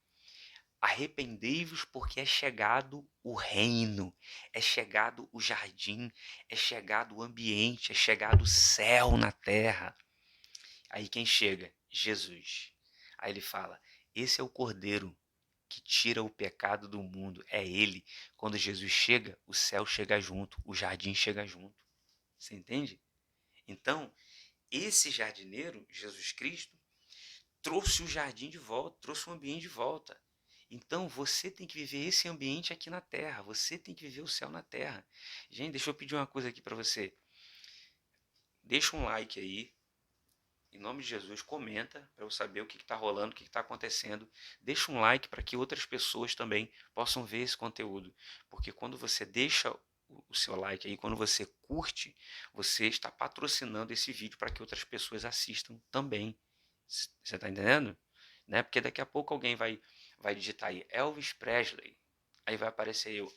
arrependei-vos porque é chegado o reino, é chegado o jardim, é chegado o ambiente, é chegado o céu na terra. Aí quem chega? Jesus. Aí ele fala: esse é o Cordeiro que tira o pecado do mundo. É ele. Quando Jesus chega, o céu chega junto, o jardim chega junto. Você entende? Então, esse jardineiro, Jesus Cristo, trouxe o jardim de volta, trouxe o ambiente de volta. Então, você tem que viver esse ambiente aqui na Terra. Você tem que viver o céu na Terra. Gente, deixa eu pedir uma coisa aqui para você. Deixa um like aí. Em nome de Jesus, comenta para eu saber o que está rolando, o que está acontecendo. Deixa um like para que outras pessoas também possam ver esse conteúdo. Porque quando você deixa o seu like aí, quando você curte, você está patrocinando esse vídeo para que outras pessoas assistam também. Você está entendendo? Né? Porque daqui a pouco alguém vai digitar aí Elvis Presley. Aí vai aparecer eu,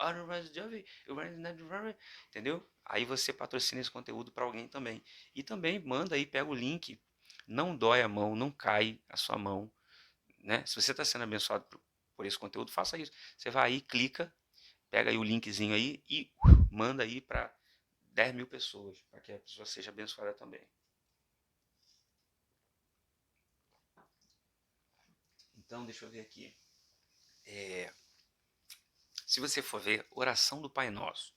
entendeu? Aí você patrocina esse conteúdo para alguém também. E também manda aí, pega o link. Não dói a mão, não cai a sua mão, né? Se você está sendo abençoado por esse conteúdo, faça isso. Você vai aí, clica, pega aí o linkzinho aí e manda aí para 10 mil pessoas, para que a pessoa seja abençoada também. Então, deixa eu ver aqui. Se você for ver, oração do Pai Nosso.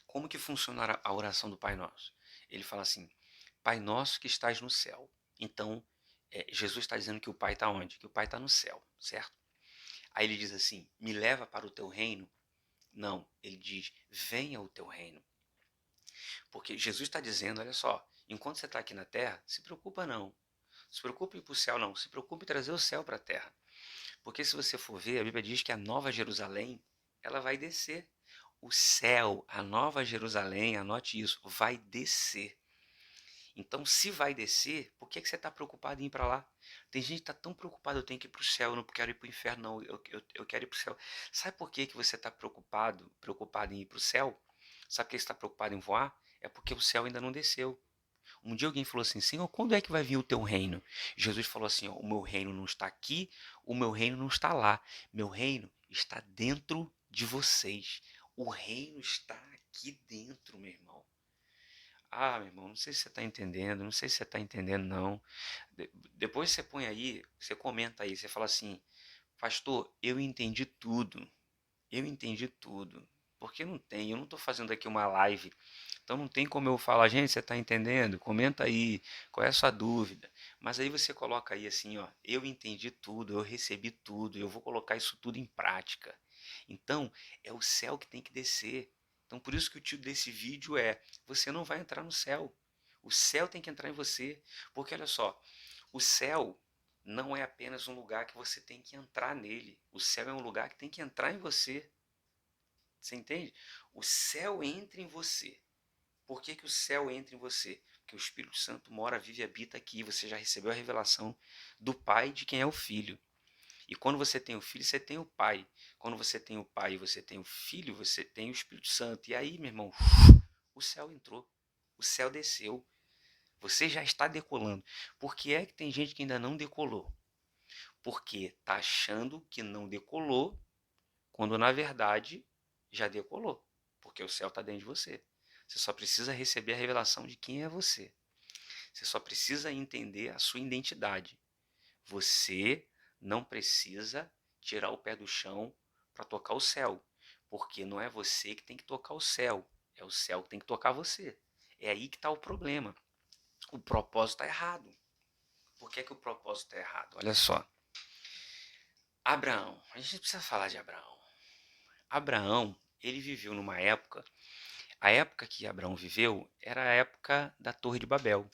Como que funciona a oração do Pai Nosso? Ele fala assim, Pai Nosso que estás no céu. Então, Jesus está dizendo que o Pai está onde? Que o Pai está no céu, certo? Aí ele diz assim, me leva para o teu reino. Não, ele diz, venha o teu reino. Porque Jesus está dizendo, olha só, enquanto você está aqui na terra, se preocupa não. Se preocupe em ir para o céu não, se preocupe em trazer o céu para a terra. Porque se você for ver, a Bíblia diz que a Nova Jerusalém, ela vai descer. O céu, a Nova Jerusalém, anote isso, vai descer. Então, se vai descer, por que você está preocupado em ir para lá? Tem gente que está tão preocupada, eu tenho que ir para o céu, eu não quero ir para o inferno, não, eu quero ir para o céu. Sabe por que você está preocupado em ir para o céu? Sabe por que você está preocupado em voar? É porque o céu ainda não desceu. Um dia alguém falou assim, Senhor, quando é que vai vir o teu reino? Jesus falou assim, ó, o meu reino não está aqui, o meu reino não está lá. Meu reino está dentro de vocês. O reino está aqui dentro, meu irmão. Ah, meu irmão, não sei se você está entendendo, não sei se você está entendendo, não. Depois você põe aí, você comenta aí, você fala assim, pastor, eu entendi tudo. Eu entendi tudo. Porque não tem, eu não estou fazendo aqui uma live, então não tem como eu falar, gente, você está entendendo? Comenta aí, qual é a sua dúvida? Mas aí você coloca aí assim, ó, eu entendi tudo, eu recebi tudo, eu vou colocar isso tudo em prática. Então, é o céu que tem que descer. Então, por isso que o título desse vídeo é, você não vai entrar no céu. O céu tem que entrar em você. Porque olha só, o céu não é apenas um lugar que você tem que entrar nele. O céu é um lugar que tem que entrar em você. Você entende? O céu entra em você. Por que, que o céu entra em você? Porque o Espírito Santo mora, vive e habita aqui. Você já recebeu a revelação do Pai de quem é o Filho. E quando você tem o Filho, você tem o Pai. Quando você tem o Pai e você tem o Filho, você tem o Espírito Santo. E aí, meu irmão, o céu entrou. O céu desceu. Você já está decolando. Por que é que tem gente que ainda não decolou? Porque está achando que não decolou, quando na verdade já decolou. Porque o céu está dentro de você. Você só precisa receber a revelação de quem é você. Você só precisa entender a sua identidade. Você não precisa tirar o pé do chão para tocar o céu. Porque não é você que tem que tocar o céu. É o céu que tem que tocar você. É aí que está o problema. O propósito está errado. Por que, que o propósito está errado? Olha só. Abraão. A gente precisa falar de Abraão. Abraão, ele viveu numa época. A época que Abraão viveu era a época da Torre de Babel.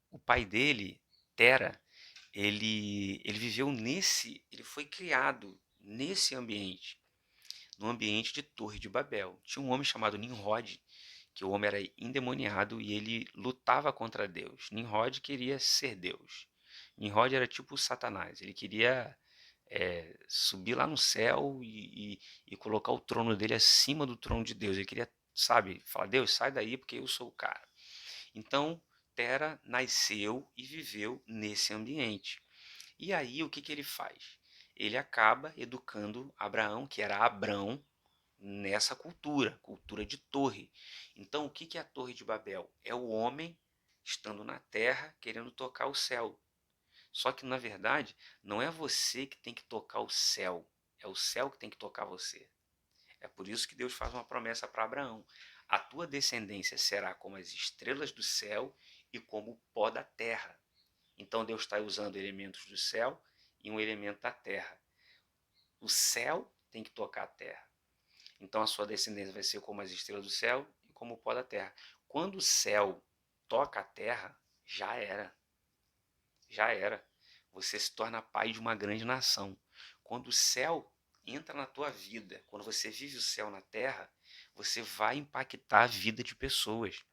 O pai dele, Tera, ele viveu ele foi criado nesse ambiente, no ambiente de Torre de Babel. Tinha um homem chamado Nimrod, que o homem era endemoniado e ele lutava contra Deus. Nimrod queria ser Deus. Nimrod era tipo Satanás, ele queria subir lá no céu e colocar o trono dele acima do trono de Deus. Ele queria, sabe, falar, Deus, sai daí porque eu sou o cara. Então, Tera nasceu e viveu nesse ambiente. E aí, o que, que ele faz? Ele acaba educando Abraão, que era Abrão, nessa cultura de torre. Então, o que, que é a Torre de Babel? É o homem estando na terra querendo tocar o céu. Só que, na verdade, não é você que tem que tocar o céu, é o céu que tem que tocar você. É por isso que Deus faz uma promessa para Abraão: a tua descendência será como as estrelas do céu e como o pó da terra. Então Deus está usando elementos do céu e um elemento da terra. O céu tem que tocar a terra. Então a sua descendência vai ser como as estrelas do céu e como o pó da terra. Quando o céu toca a terra, já era. Já era. Você se torna pai de uma grande nação. Quando o céu entra na tua vida, quando você vive o céu na terra, você vai impactar a vida de pessoas.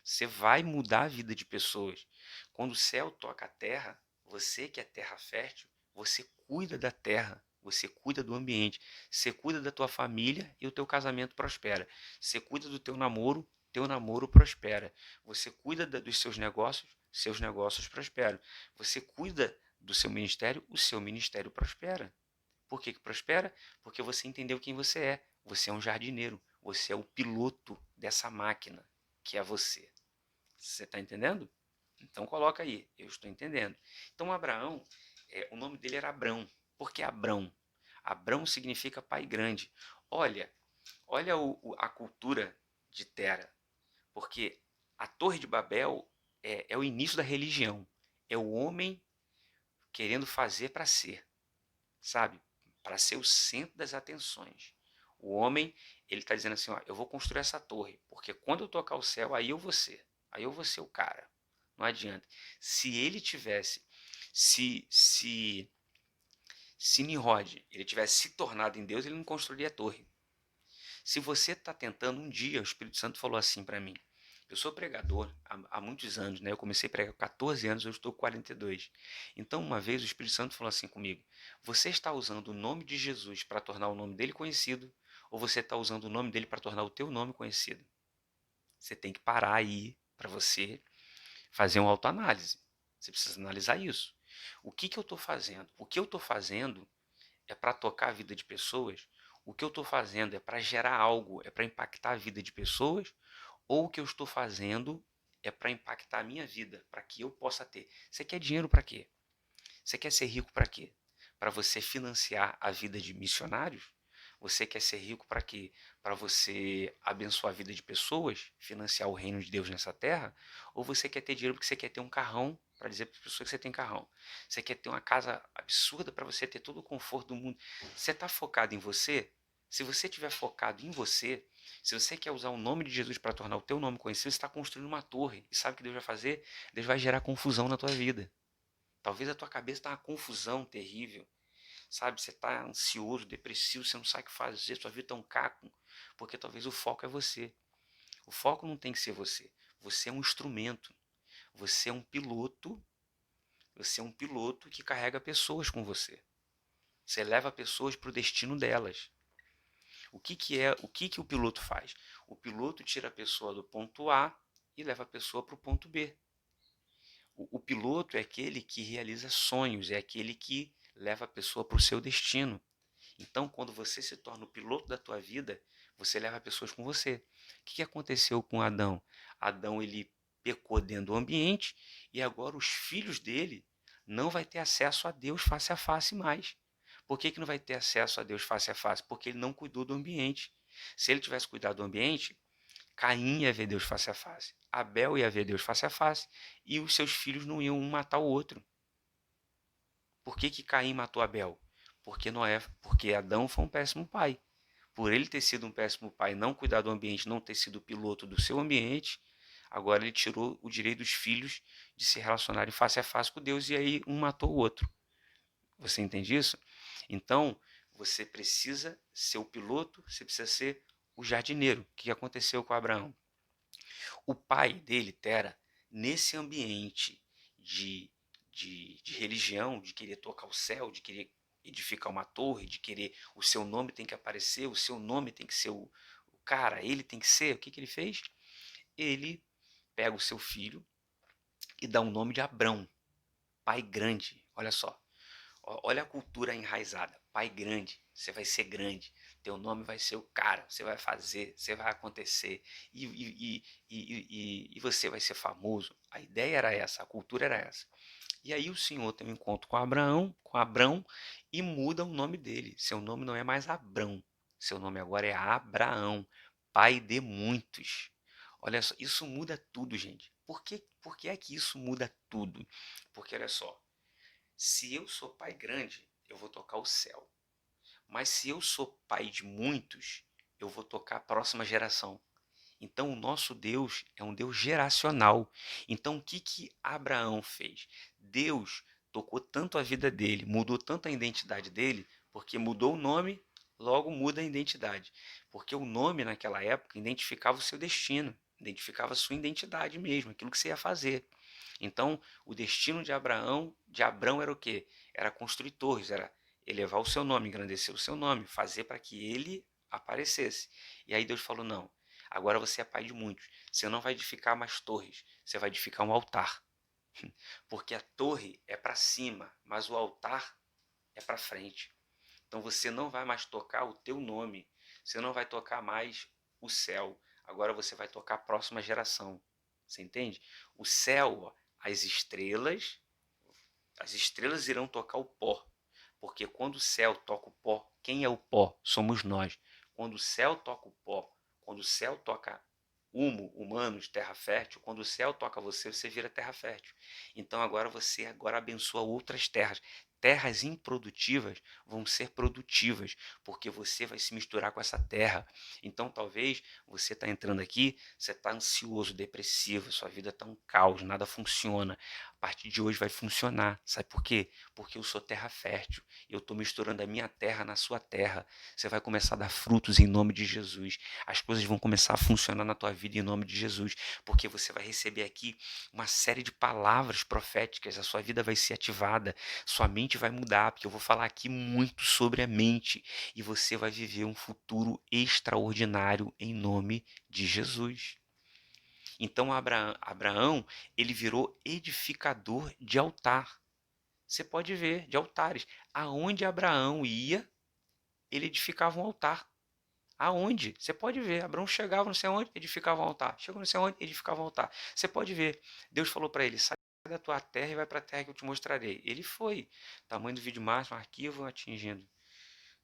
Você vai mudar a vida de pessoas. Quando o céu toca a terra, Você que é terra fértil, você cuida da terra, você cuida do ambiente, você cuida da tua família e o teu casamento prospera. Você cuida do teu namoro prospera. Você cuida dos seus negócios prosperam. Você cuida do seu ministério, o seu ministério prospera. Por que prospera? Porque você entendeu quem você é. Você é um jardineiro. Você é o piloto dessa máquina, que é você. Você está entendendo? Então coloca aí, eu estou entendendo. Então Abraão, o nome dele era Abrão. Por que Abrão? Abrão significa pai grande. Olha, olha a cultura de Tera. Porque a Torre de Babel é o início da religião. É o homem querendo fazer para ser, sabe? Para ser o centro das atenções. O homem, ele está dizendo assim, ó, eu vou construir essa torre, porque quando eu tocar o céu, aí eu vou ser o cara. Não adianta. Se ele tivesse, se se se Nimrod, ele tivesse se tornado em Deus, ele não construiria a torre. Se você está tentando um dia, o Espírito Santo falou assim para mim. Eu sou pregador há muitos anos, né? Eu comecei a pregar com 14 anos, eu estou com 42. Então, uma vez o Espírito Santo falou assim comigo: você está usando o nome de Jesus para tornar o nome dele conhecido, ou você está usando o nome dele para tornar o teu nome conhecido? Você tem que parar aí para você fazer uma autoanálise. Você precisa analisar isso. O que eu estou fazendo? O que eu estou fazendo é para tocar a vida de pessoas? O que eu estou fazendo é para gerar algo, é para impactar a vida de pessoas? Ou o que eu estou fazendo é para impactar a minha vida, para que eu possa ter? Você quer dinheiro para quê? Você quer ser rico para quê? Para você financiar a vida de missionários? Você quer ser rico para quê? Para você abençoar a vida de pessoas, financiar o reino de Deus nessa terra? Ou você quer ter dinheiro porque você quer ter um carrão para dizer para as pessoas que você tem carrão? Você quer ter uma casa absurda para você ter todo o conforto do mundo? Você está focado em você? Se você estiver focado em você, se você quer usar o nome de Jesus para tornar o teu nome conhecido, você está construindo uma torre. E sabe o que Deus vai fazer? Deus vai gerar confusão na tua vida. Talvez a tua cabeça está uma confusão terrível, sabe? Você está ansioso, depressivo, você não sabe o que fazer, sua vida está um caco, porque talvez o foco é você. O foco não tem que ser você. Você é um instrumento. Você é um piloto. Você é um piloto que carrega pessoas com você. Você leva pessoas para o destino delas. O que o piloto faz? O piloto tira a pessoa do ponto A e leva a pessoa para o ponto B. O piloto é aquele que realiza sonhos, é aquele que leva a pessoa para o seu destino. Então, quando você se torna o piloto da tua vida, você leva pessoas com você. O que aconteceu com Adão? Adão ele pecou dentro do ambiente e agora os filhos dele não vai ter acesso a Deus face a face mais. Por que não vai ter acesso a Deus face a face? Porque ele não cuidou do ambiente. Se ele tivesse cuidado do ambiente, Caim ia ver Deus face a face, Abel ia ver Deus face a face e os seus filhos não iam um matar o outro. Por que Caim matou Abel? Porque Adão foi um péssimo pai. Por ele ter sido um péssimo pai, não cuidar do ambiente, não ter sido o piloto do seu ambiente, agora ele tirou o direito dos filhos de se relacionarem face a face com Deus e aí um matou o outro. Você entende isso? Então, você precisa ser o piloto, você precisa ser o jardineiro. O que aconteceu com Abraão? O pai dele, Tera, nesse ambiente de, de religião, de querer tocar o céu, de querer edificar uma torre, de querer o seu nome tem que aparecer, o seu nome tem que ser o cara, ele tem que ser. O que ele fez? Ele pega o seu filho e dá um nome de Abrão, pai grande. Olha só, olha a cultura enraizada. Pai grande, você vai ser grande. Teu nome vai ser o cara. Você vai fazer, você vai acontecer. E você vai ser famoso. A ideia era essa, a cultura era essa. E aí o Senhor tem um encontro com Abrão e muda o nome dele. Seu nome não é mais Abrão. Seu nome agora é Abraão, pai de muitos. Olha só, isso muda tudo, gente. Por que é que isso muda tudo? Porque olha só, se eu sou pai grande, eu vou tocar o céu. Mas se eu sou pai de muitos, eu vou tocar a próxima geração. Então o nosso Deus é um Deus geracional. Então o que Abraão fez? Deus tocou tanto a vida dele, mudou tanto a identidade dele, porque mudou o nome, logo muda a identidade. Porque o nome naquela época identificava o seu destino. identificava a sua identidade mesmo, aquilo que você ia fazer. Então, o destino de Abrão era o quê? Era construir torres, era elevar o seu nome, engrandecer o seu nome, fazer para que ele aparecesse. E aí Deus falou: não, agora você é pai de muitos. Você não vai edificar mais torres, você vai edificar um altar. Porque a torre é para cima, mas o altar é para frente. Então você não vai mais tocar o teu nome, você não vai tocar mais o céu. Agora você vai tocar a próxima geração. Você entende? O céu, ó, as estrelas irão tocar o pó. Porque quando o céu toca o pó, quem é o pó? Somos nós. Quando o céu toca o pó, quando o céu toca humanos, terra fértil, quando o céu toca você, você vira terra fértil. Então agora você abençoa outras terras. Terras improdutivas vão ser produtivas, porque você vai se misturar com essa terra. Então talvez você está entrando aqui, você está ansioso, depressivo, sua vida está um caos, nada funciona. A partir de hoje vai funcionar. Sabe por quê? Porque eu sou terra fértil. Eu estou misturando a minha terra na sua terra. Você vai começar a dar frutos em nome de Jesus. As coisas vão começar a funcionar na tua vida em nome de Jesus. Porque você vai receber aqui uma série de palavras proféticas. A sua vida vai ser ativada. Sua mente vai mudar. Porque eu vou falar aqui muito sobre a mente. E você vai viver um futuro extraordinário em nome de Jesus. Então Abraão, ele virou edificador de altar. Você pode ver, de altares. Aonde Abraão ia, ele edificava um altar. Aonde? Você pode ver. Abraão chegava não sei onde, edificava um altar. Chegou não sei onde, edificava um altar. Você pode ver. Deus falou para ele, sai da tua terra e vai para a terra que eu te mostrarei. Ele foi. Tamanho do vídeo máximo, arquivo atingindo.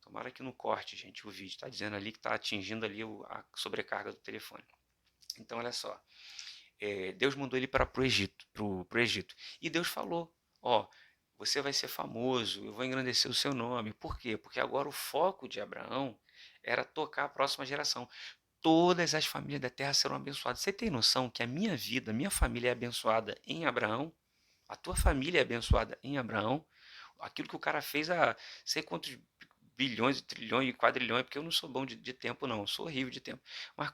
Tomara que não corte, gente, o vídeo. Está dizendo ali que está atingindo ali a sobrecarga do telefone. Então, olha só. Deus mandou ele para o Egito, pro Egito. E Deus falou, ó, você vai ser famoso, eu vou engrandecer o seu nome. Por quê? Porque agora o foco de Abraão era tocar a próxima geração. Todas as famílias da terra serão abençoadas. Você tem noção que a minha vida, a minha família é abençoada em Abraão? A tua família é abençoada em Abraão? Aquilo que o cara fez há sei quantos bilhões, trilhões e quadrilhões, porque eu não sou bom de tempo, não, eu sou horrível de tempo. Mas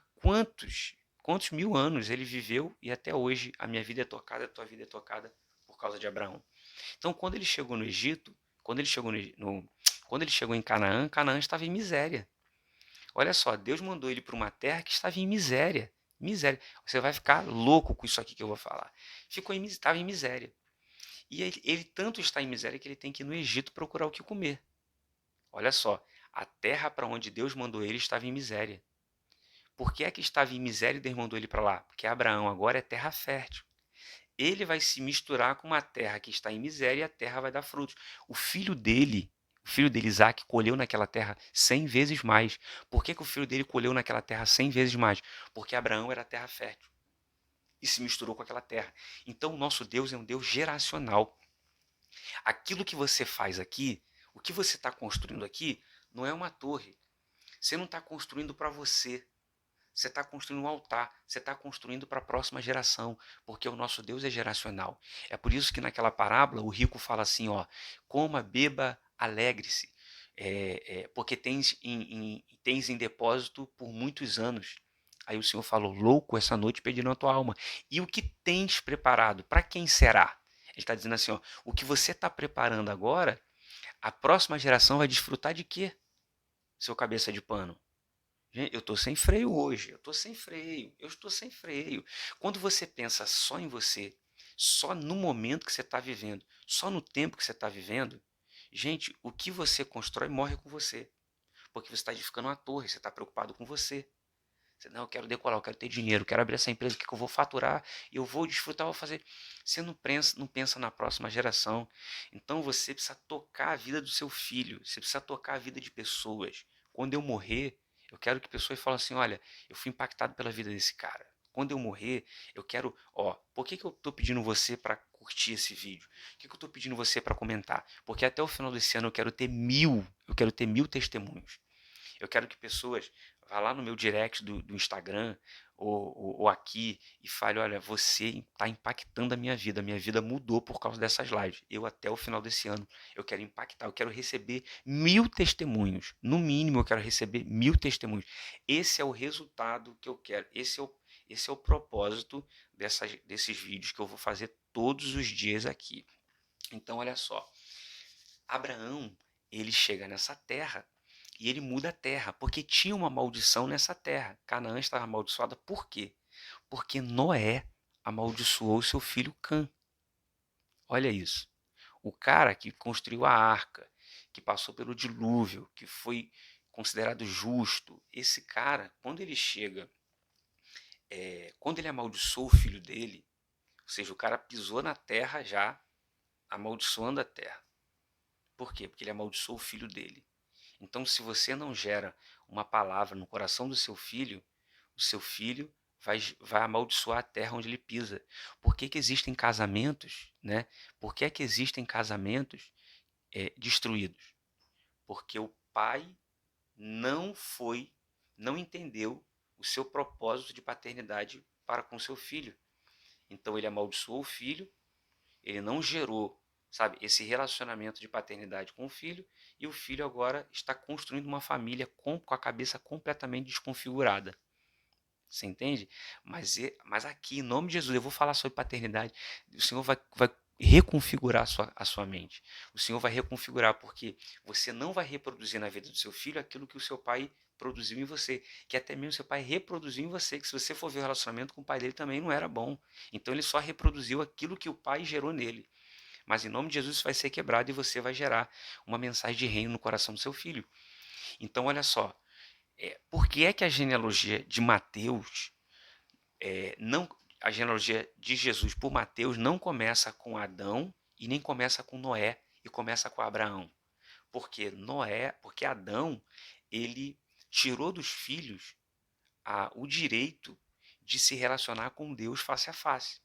quantos mil anos ele viveu e até hoje a minha vida é tocada, a tua vida é tocada por causa de Abraão. Então, quando ele chegou no Egito, quando ele chegou em Canaã, Canaã estava em miséria. Olha só, Deus mandou ele para uma terra que estava em miséria. Miséria. Você vai ficar louco com isso aqui que eu vou falar. Estava em miséria. E ele tanto está em miséria que ele tem que ir no Egito procurar o que comer. Olha só, a terra para onde Deus mandou ele estava em miséria. Por que é que estava em miséria e Deus mandou ele para lá? Porque Abraão agora é terra fértil. Ele vai se misturar com uma terra que está em miséria e a terra vai dar frutos. O filho dele, Isaac, colheu naquela terra 100 vezes mais. Por que o filho dele colheu naquela terra 100 vezes mais? Porque Abraão era terra fértil e se misturou com aquela terra. Então, o nosso Deus é um Deus geracional. Aquilo que você faz aqui, o que você está construindo aqui, não é uma torre. Você não está construindo para você. Você está construindo um altar, você está construindo para a próxima geração, porque o nosso Deus é geracional. É por isso que naquela parábola o rico fala assim, ó, coma, beba, alegre-se, porque tens em depósito por muitos anos. Aí o Senhor falou, louco, essa noite pediram a tua alma. E o que tens preparado? Para quem será? Ele está dizendo assim, ó, o que você está preparando agora, a próxima geração vai desfrutar de quê? Seu cabeça de pano. Gente, eu estou sem freio hoje, eu estou sem freio. Quando você pensa só em você, só no momento que você está vivendo, só no tempo que você está vivendo, gente, o que você constrói morre com você. Porque você está edificando uma torre, você está preocupado com você. Você, não, eu quero decolar, eu quero ter dinheiro, eu quero abrir essa empresa, o que eu vou faturar, eu vou desfrutar, vou fazer. Você não pensa na próxima geração. Então você precisa tocar a vida do seu filho, você precisa tocar a vida de pessoas. Quando eu morrer, eu quero que pessoas falem assim, olha, eu fui impactado pela vida desse cara. Quando eu morrer, eu quero, ó, por que eu estou pedindo você para curtir esse vídeo? Por que eu estou pedindo você para comentar? Porque até o final desse ano eu quero ter 1000 testemunhos. Eu quero que pessoas vá lá no meu direct do Instagram ou aqui e fale, olha, você está impactando a minha vida mudou por causa dessas lives. Eu até o final desse ano, eu quero impactar, eu quero receber 1000 testemunhos. No mínimo, eu quero receber 1000 testemunhos. Esse é o resultado que eu quero. Esse é o propósito desses vídeos que eu vou fazer todos os dias aqui. Então, olha só, Abraão, ele chega nessa terra e ele muda a terra, porque tinha uma maldição nessa terra. Canaã estava amaldiçoada por quê? Porque Noé amaldiçoou seu filho Cã. Olha isso. O cara que construiu a arca, que passou pelo dilúvio, que foi considerado justo, esse cara, quando ele chega, quando ele amaldiçoou o filho dele, ou seja, o cara pisou na terra já, amaldiçoando a terra. Por quê? Porque ele amaldiçoou o filho dele. Então, se você não gera uma palavra no coração do seu filho, o seu filho vai amaldiçoar a terra onde ele pisa. Por que que existem casamentos, né? Por que é que existem casamentos destruídos? Porque o pai não foi, não entendeu o seu propósito de paternidade para com seu filho. Então ele amaldiçoou o filho, ele não gerou, sabe, esse relacionamento de paternidade com o filho, e o filho agora está construindo uma família com a cabeça completamente desconfigurada. Você entende? Mas aqui, em nome de Jesus, eu vou falar sobre paternidade. O Senhor vai reconfigurar a sua mente. O Senhor vai reconfigurar, porque você não vai reproduzir na vida do seu filho aquilo que o seu pai produziu em você, que até mesmo seu pai reproduziu em você, que se você for ver o relacionamento com o pai dele também não era bom. Então ele só reproduziu aquilo que o pai gerou nele. Mas em nome de Jesus isso vai ser quebrado e você vai gerar uma mensagem de reino no coração do seu filho. Então olha só, por que é que a genealogia de Mateus não, a genealogia de Jesus por Mateus não começa com Adão e nem começa com Noé e começa com Abraão? Porque Adão, ele tirou dos filhos o direito de se relacionar com Deus face a face.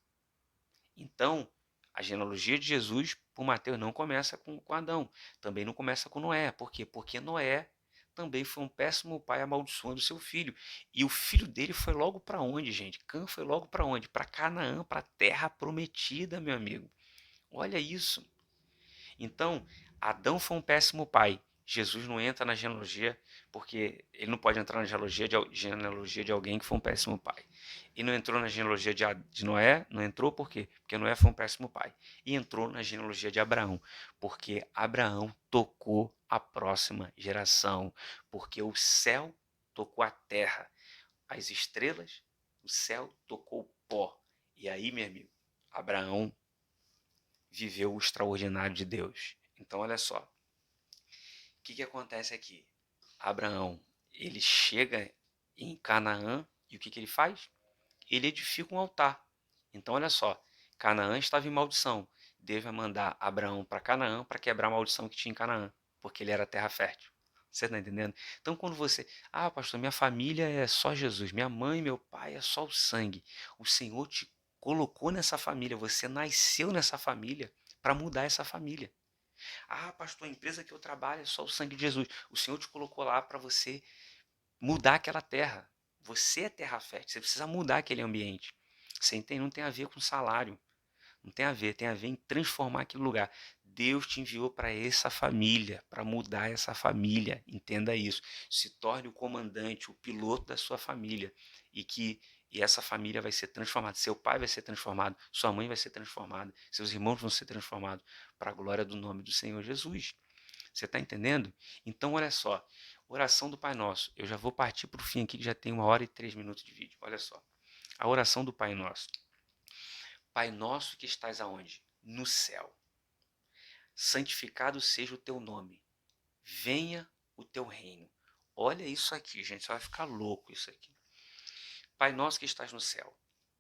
Então, a genealogia de Jesus por Mateus não começa com Adão, também não começa com Noé. Por quê? Porque Noé também foi um péssimo pai amaldiçoando seu filho. E o filho dele foi logo para onde, gente? Cã foi logo para onde? Para Canaã, para a terra prometida, meu amigo. Olha isso. Então, Adão foi um péssimo pai. Jesus não entra na genealogia, porque ele não pode entrar na genealogia de alguém que foi um péssimo pai. E não entrou na genealogia de Noé, não entrou por quê? Porque Noé foi um péssimo pai. E entrou na genealogia de Abraão, porque Abraão tocou a próxima geração, porque o céu tocou a terra, as estrelas, o céu tocou o pó. E aí, meu amigo, Abraão viveu o extraordinário de Deus. Então, olha só, o que acontece aqui? Abraão, ele chega em Canaã e o que ele faz? Ele edifica um altar. Então, olha só, Canaã estava em maldição. Deus vai mandar Abraão para Canaã para quebrar a maldição que tinha em Canaã, porque ele era terra fértil. Você está entendendo? Então, quando pastor, minha família é só Jesus, minha mãe e meu pai é só o sangue. O Senhor te colocou nessa família, você nasceu nessa família para mudar essa família. Pastor, a empresa que eu trabalho é só o sangue de Jesus. O Senhor te colocou lá para você mudar aquela terra. Você é terra fértil, você precisa mudar aquele ambiente. Você entende? Não tem a ver com salário. Não tem a ver em transformar aquele lugar. Deus te enviou para essa família, para mudar essa família. Entenda isso. Se torne o comandante, o piloto da sua família. E essa família vai ser transformada. Seu pai vai ser transformado, sua mãe vai ser transformada, seus irmãos vão ser transformados para a glória do nome do Senhor Jesus. Você está entendendo? Então, olha só. Oração do Pai Nosso. Eu já vou partir para o fim aqui, que já tem 1 hora e 3 minutos de vídeo. Olha só. A oração do Pai Nosso. Pai nosso que estás aonde? No céu. Santificado seja o teu nome. Venha o teu reino. Olha isso aqui, gente. Você vai ficar louco isso aqui. Pai nosso que estás no céu.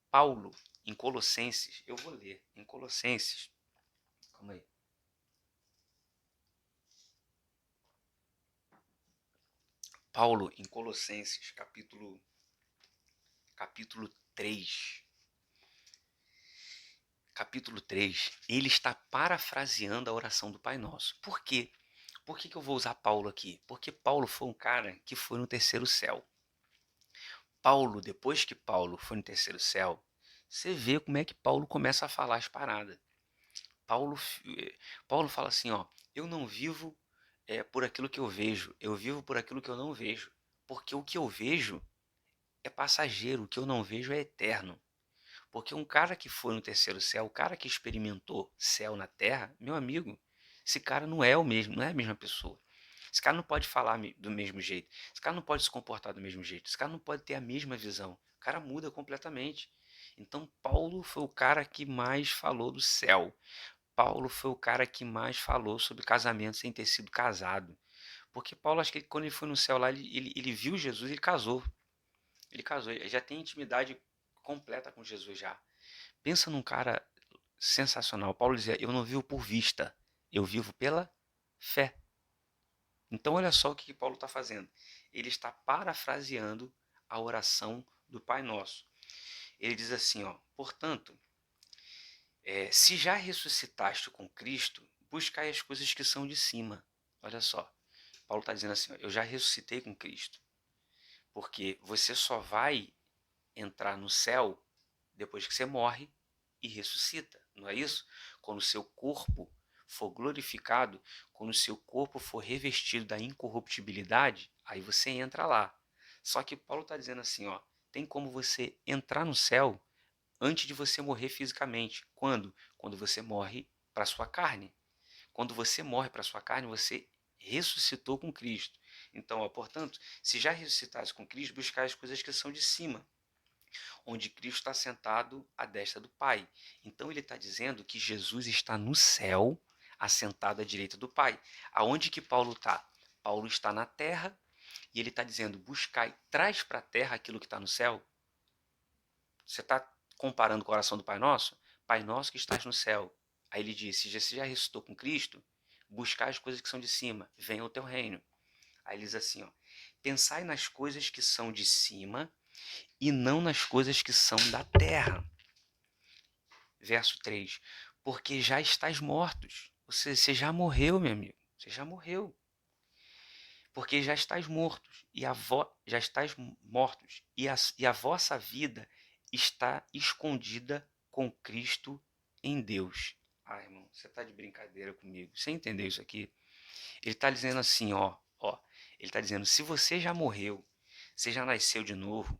Paulo, em Colossenses, eu vou ler. Em Colossenses. Calma aí. Paulo, em Colossenses, capítulo 3. Capítulo 3, ele está parafraseando a oração do Pai Nosso. Por quê? Por que eu vou usar Paulo aqui? Porque Paulo foi um cara que foi no terceiro céu. Paulo, depois que Paulo foi no terceiro céu, você vê como é que Paulo começa a falar as paradas. Paulo fala assim, ó, eu não vivo por aquilo que eu vejo, eu vivo por aquilo que eu não vejo. Porque o que eu vejo é passageiro, o que eu não vejo é eterno. Porque um cara que foi no terceiro céu, o cara que experimentou céu na terra, meu amigo, esse cara não é o mesmo, não é a mesma pessoa. Esse cara não pode falar do mesmo jeito. Esse cara não pode se comportar do mesmo jeito. Esse cara não pode ter a mesma visão. O cara muda completamente. Então, Paulo foi o cara que mais falou do céu. Paulo foi o cara que mais falou sobre casamento sem ter sido casado. Porque Paulo, acho que quando ele foi no céu lá, ele viu Jesus e ele casou. Ele casou, ele já tem intimidade completa com Jesus já. Pensa num cara sensacional. Paulo dizia: Eu não vivo por vista, eu vivo pela fé. Então, olha só o que Paulo está fazendo. Ele está parafraseando a oração do Pai Nosso. Ele diz assim: ó, portanto, se já ressuscitaste com Cristo, buscai as coisas que são de cima. Olha só, Paulo está dizendo assim: ó, eu já ressuscitei com Cristo. Porque você só vai entrar no céu depois que você morre e ressuscita, não é isso? Quando o seu corpo for glorificado, quando o seu corpo for revestido da incorruptibilidade, aí você entra lá. Só que Paulo está dizendo assim, ó, tem como você entrar no céu antes de você morrer fisicamente. Quando? Quando você morre para a sua carne. Quando você morre para a sua carne, você ressuscitou com Cristo. Então, ó, portanto, se já ressuscitasse com Cristo, buscar as coisas que são de cima, onde Cristo está sentado à destra do Pai. Então ele está dizendo que Jesus está no céu, assentado à direita do Pai. Aonde que Paulo está? Paulo está na terra e ele está dizendo: buscai, traz para a terra aquilo que está no céu. Você está comparando com a oração do Pai Nosso? Pai Nosso que estás no céu. Aí ele diz: se você já ressuscitou com Cristo, buscai as coisas que são de cima, venha o teu reino. Aí ele diz assim, ó, pensai nas coisas que são de cima e não nas coisas que são da terra. Verso 3. Porque já estás mortos. Você já morreu, meu amigo. Você já morreu. Porque já estás mortos já estás mortos e a vossa vida está escondida com Cristo em Deus. Ah, irmão, você está de brincadeira comigo. Você entendeu isso aqui? Ele está dizendo assim, ó. Ele está dizendo, se você já morreu, você já nasceu de novo,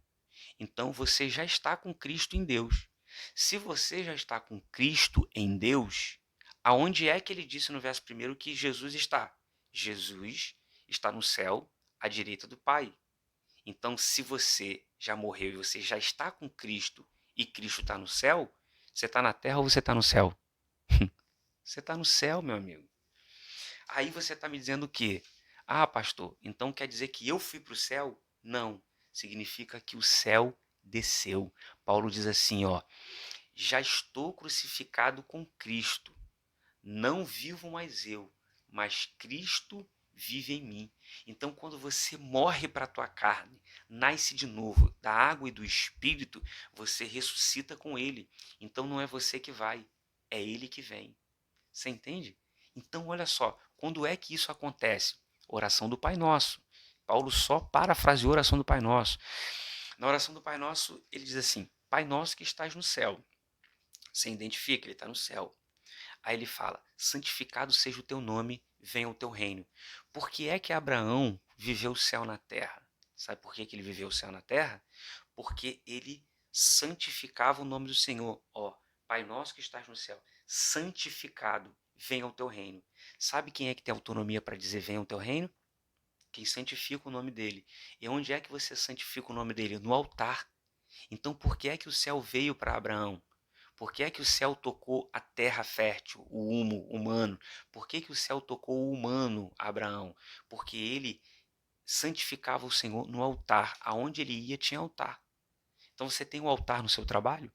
então você já está com Cristo em Deus. Se você já está com Cristo em Deus, aonde é que ele disse no verso 1 que Jesus está? Jesus está no céu, à direita do Pai. Então, se você já morreu e você já está com Cristo e Cristo está no céu, você está na terra ou você está no céu? Você está no céu, meu amigo. Aí você está me dizendo o quê? Ah, pastor, então quer dizer que eu fui para o céu? Não. Significa que o céu desceu. Paulo diz assim, ó, já estou crucificado com Cristo. Não vivo mais eu, mas Cristo vive em mim. Então, quando você morre para a tua carne, nasce de novo da água e do Espírito, você ressuscita com Ele. Então, não é você que vai, é Ele que vem. Você entende? Então, olha só, quando é que isso acontece? Oração do Pai Nosso. Paulo só parafraseou a oração do Pai Nosso. Na oração do Pai Nosso, ele diz assim: Pai Nosso que estás no céu. Você identifica, ele está no céu. Aí ele fala: santificado seja o teu nome, venha o teu reino. Por que é que Abraão viveu o céu na terra? Sabe por que ele viveu o céu na terra? Porque ele santificava o nome do Senhor. Ó, Pai nosso que estás no céu, santificado, venha o teu reino. Sabe quem é que tem autonomia para dizer venha o teu reino? Quem santifica o nome dele. E onde é que você santifica o nome dele? No altar. Então por que é que o céu veio para Abraão? Por que é que o céu tocou a terra fértil, o humo humano? Por que que o céu tocou o humano, Abraão? Porque ele santificava o Senhor no altar. Aonde ele ia tinha altar. Então você tem um altar no seu trabalho?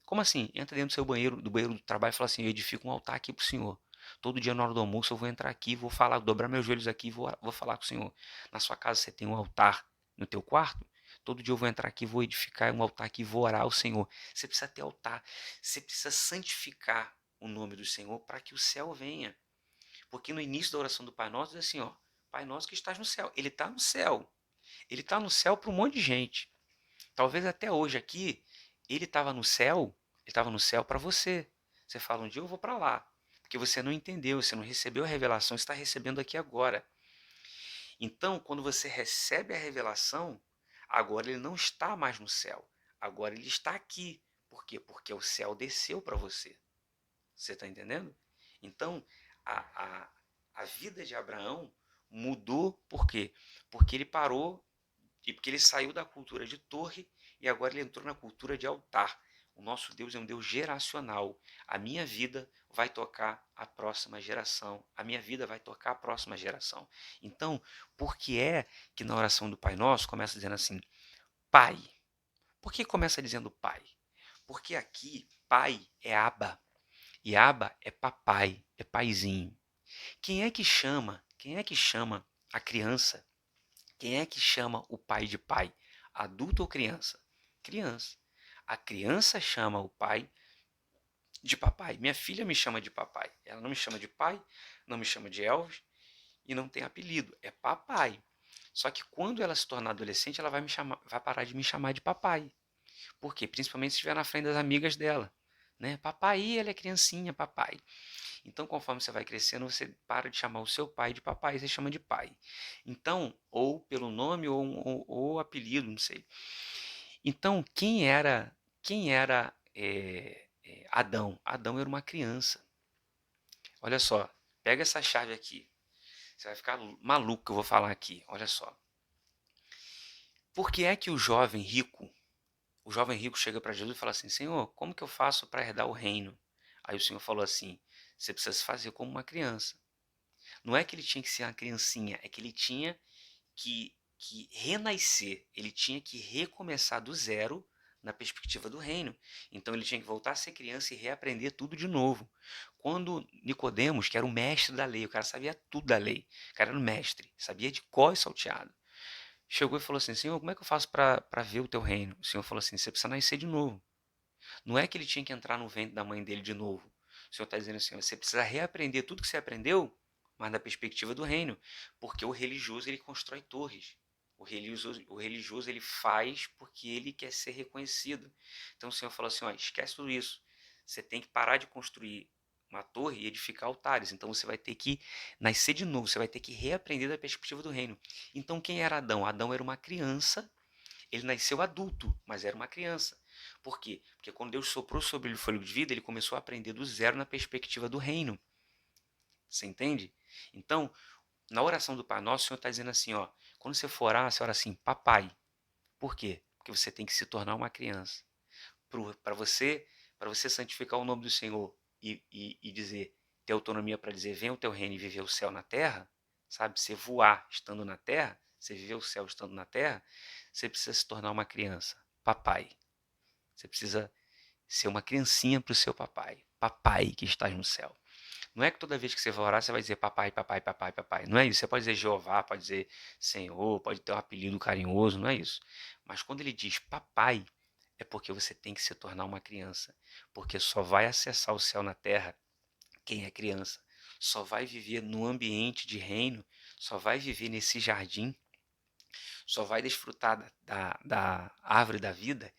Como assim? Entra dentro do seu banheiro, do banheiro do trabalho e fala assim: eu edifico um altar aqui para o Senhor. Todo dia na hora do almoço eu vou entrar aqui, vou falar, dobrar meus joelhos aqui e vou falar com o Senhor. Na sua casa você tem um altar no teu quarto? Todo dia eu vou entrar aqui, vou edificar um altar aqui, vou orar ao Senhor. Você precisa ter altar. Você precisa santificar o nome do Senhor para que o céu venha. Porque no início da oração do Pai Nosso diz assim, ó, Pai Nosso que estás no céu. Ele está no céu. Ele está no céu para um monte de gente. Talvez até hoje aqui, ele estava no céu para você. Você fala, um dia eu vou para lá. Porque você não entendeu, você não recebeu a revelação, você está recebendo aqui agora. Então, quando você recebe a revelação, Agora ele não está mais no céu. Agora ele está aqui. Por quê? Porque o céu desceu para você. Você está entendendo? Então, a, a, a vida de Abraão mudou por quê? Porque ele parou e porque ele saiu da cultura de torre e agora ele entrou na cultura de altar. O nosso Deus é um Deus geracional. A minha vida vai tocar a próxima geração. A minha vida vai tocar a próxima geração. Então, por que é que na oração do Pai Nosso começa dizendo assim, Pai? Por que começa dizendo Pai? Porque aqui, Pai é Abba. E Abba é papai, é paizinho. Quem é que chama? Quem é que chama a criança? Quem é que chama o pai de pai? Adulto ou criança? Criança. A criança chama o pai de papai. Minha filha me chama de papai. Ela não me chama de pai, não me chama de Elvis e não tem apelido. É papai. Só que quando ela se tornar adolescente, ela vai parar de me chamar de papai. Por quê? Principalmente se estiver na frente das amigas dela. Né? Papai, ela é criancinha, papai. Então, conforme você vai crescendo, você para de chamar o seu pai de papai, você chama de pai. Então, ou pelo nome ou apelido, não sei. Então, quem era Adão? Adão era uma criança. Olha só, pega essa chave aqui. Você vai ficar maluco que eu vou falar aqui. Olha só. Por que é que o jovem rico chega para Jesus e fala assim, Senhor, como que eu faço para herdar o reino? Aí o Senhor falou assim, você precisa se fazer como uma criança. Não é que ele tinha que ser uma criancinha, é que ele tinha que renascer, ele tinha que recomeçar do zero na perspectiva do reino. Então ele tinha que voltar a ser criança e reaprender tudo de novo. Quando Nicodemos, que era o mestre da lei, o cara sabia tudo da lei, o cara era o mestre, sabia de cor e salteado, chegou e falou assim, Senhor, como é que eu faço para ver o teu reino? O Senhor falou assim, você precisa nascer de novo. Não é que ele tinha que entrar no ventre da mãe dele de novo. O Senhor está dizendo assim, você precisa reaprender tudo que você aprendeu, mas na perspectiva do reino. Porque o religioso, ele constrói torres. O religioso ele faz porque ele quer ser reconhecido. Então o Senhor falou assim, ó, esquece tudo isso. Você tem que parar de construir uma torre e edificar altares. Então você vai ter que nascer de novo, você vai ter que reaprender da perspectiva do reino. Então quem era Adão? Adão era uma criança, ele nasceu adulto, mas era uma criança. Por quê? Porque quando Deus soprou sobre ele o fôlego de vida, ele começou a aprender do zero na perspectiva do reino. Você entende? Então, na oração do Pai Nosso, o Senhor está dizendo assim, ó, quando você for orar, você ora assim, papai. Por quê? Porque você tem que se tornar uma criança. Para você santificar o nome do Senhor e dizer, ter autonomia para dizer, venha o teu reino e viver o céu na terra, sabe? Você voar estando na terra, você viver o céu estando na terra, você precisa se tornar uma criança. Papai. Você precisa ser uma criancinha para o seu papai. Papai que estás no céu. Não é que toda vez que você vai orar, você vai dizer papai, papai, papai, papai. Não é isso. Você pode dizer Jeová, pode dizer Senhor, pode ter um apelido carinhoso, não é isso. Mas quando ele diz papai, é porque você tem que se tornar uma criança. Porque só vai acessar o céu na terra quem é criança. Só vai viver no ambiente de reino, só vai viver nesse jardim, só vai desfrutar da árvore da vida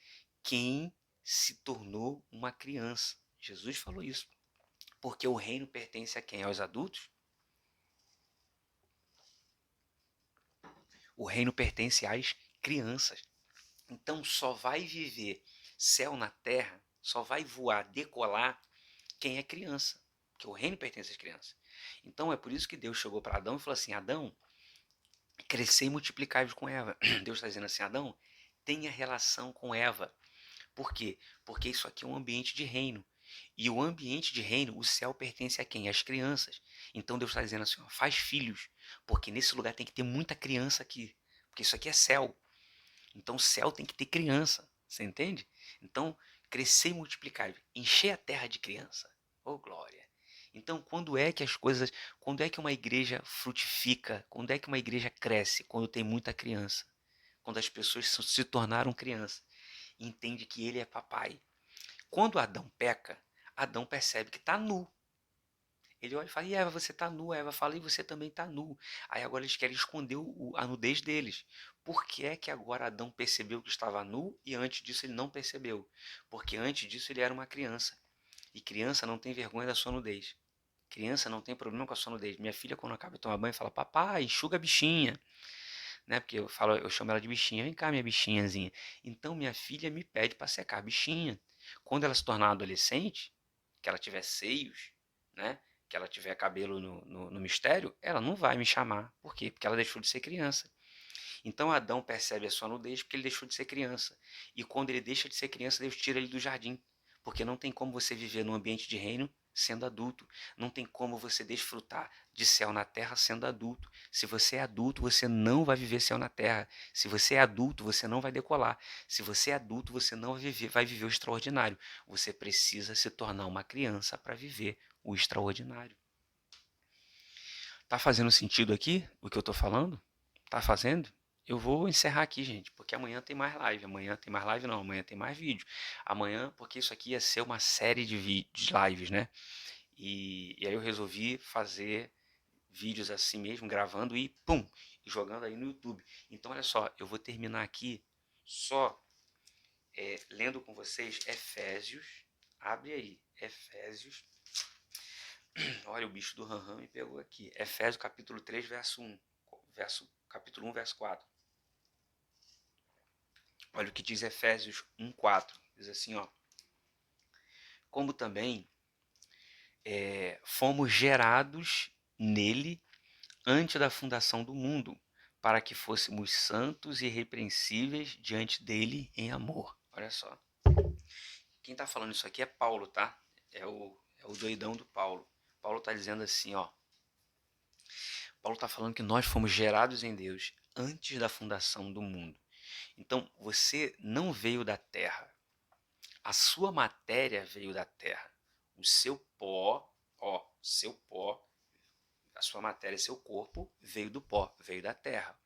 quem se tornou uma criança. Jesus falou isso. Porque o reino pertence a quem? Aos adultos? O reino pertence às crianças. Então só vai viver céu na terra, só vai voar, decolar quem é criança. Porque o reino pertence às crianças. Então é por isso que Deus chegou para Adão e falou assim: Adão, crescer e multiplicar com Eva. Deus está dizendo assim: Adão, tenha relação com Eva. Por quê? Porque isso aqui é um ambiente de reino. E o ambiente de reino, o céu pertence a quem? Às crianças. Então Deus está dizendo assim, ó, faz filhos, porque nesse lugar tem que ter muita criança aqui. Porque isso aqui é céu. Então o céu tem que ter criança. Você entende? Então, crescer e multiplicar, encher a terra de criança. Oh, glória! Então, quando é que uma igreja frutifica? Quando é que uma igreja cresce? Quando tem muita criança. Quando as pessoas se tornaram crianças. Entende que ele é papai. Quando Adão peca, Adão percebe que está nu. Ele olha e fala, e Eva, você está nu. A Eva fala, e você também está nu. Aí agora eles querem esconder a nudez deles. Por que é que agora Adão percebeu que estava nu e antes disso ele não percebeu? Porque antes disso ele era uma criança. E criança não tem vergonha da sua nudez. Criança não tem problema com a sua nudez. Minha filha, quando acaba de tomar banho, fala, papai, enxuga a bichinha. né? Porque eu chamo ela de bichinha. Vem cá, minha bichinhazinha. Então minha filha me pede para secar a bichinha. Quando ela se tornar adolescente, que ela tiver seios, né? Que ela tiver cabelo no mistério, ela não vai me chamar. Por quê? Porque ela deixou de ser criança. Então Adão percebe a sua nudez porque ele deixou de ser criança. E quando ele deixa de ser criança, Deus tira ele do jardim. Porque não tem como você viver num ambiente de reino sendo adulto. Não tem como você desfrutar de céu na terra sendo adulto. Se você é adulto, você não vai viver céu na terra. Se você é adulto, você não vai decolar. Se você é adulto, você não vai viver o extraordinário. Você precisa se tornar uma criança para viver o extraordinário. Tá fazendo sentido aqui o que eu tô falando? Tá fazendo? Eu vou encerrar aqui, gente, porque amanhã tem mais live. Amanhã tem mais live, não. Amanhã tem mais vídeo. Amanhã, porque isso aqui ia ser uma série de lives, né? E aí eu resolvi fazer vídeos assim mesmo, gravando e pum, e jogando aí no YouTube. Então, olha só, eu vou terminar aqui só lendo com vocês Efésios. Abre aí, Efésios. Olha, o bicho do Ranram me pegou aqui. Efésios capítulo 3, verso 1. Capítulo 1, verso 4. Olha o que diz Efésios 1, 4. Diz assim, ó. Como também fomos gerados nele antes da fundação do mundo, para que fôssemos santos e irrepreensíveis diante dele em amor. Olha só. Quem está falando isso aqui é Paulo, tá? É o doidão do Paulo. Paulo está dizendo assim, ó. Paulo está falando que nós fomos gerados em Deus antes da fundação do mundo. Então, você não veio da terra. A sua matéria veio da terra. O seu pó, seu pó, a sua matéria, seu corpo veio do pó, veio da terra.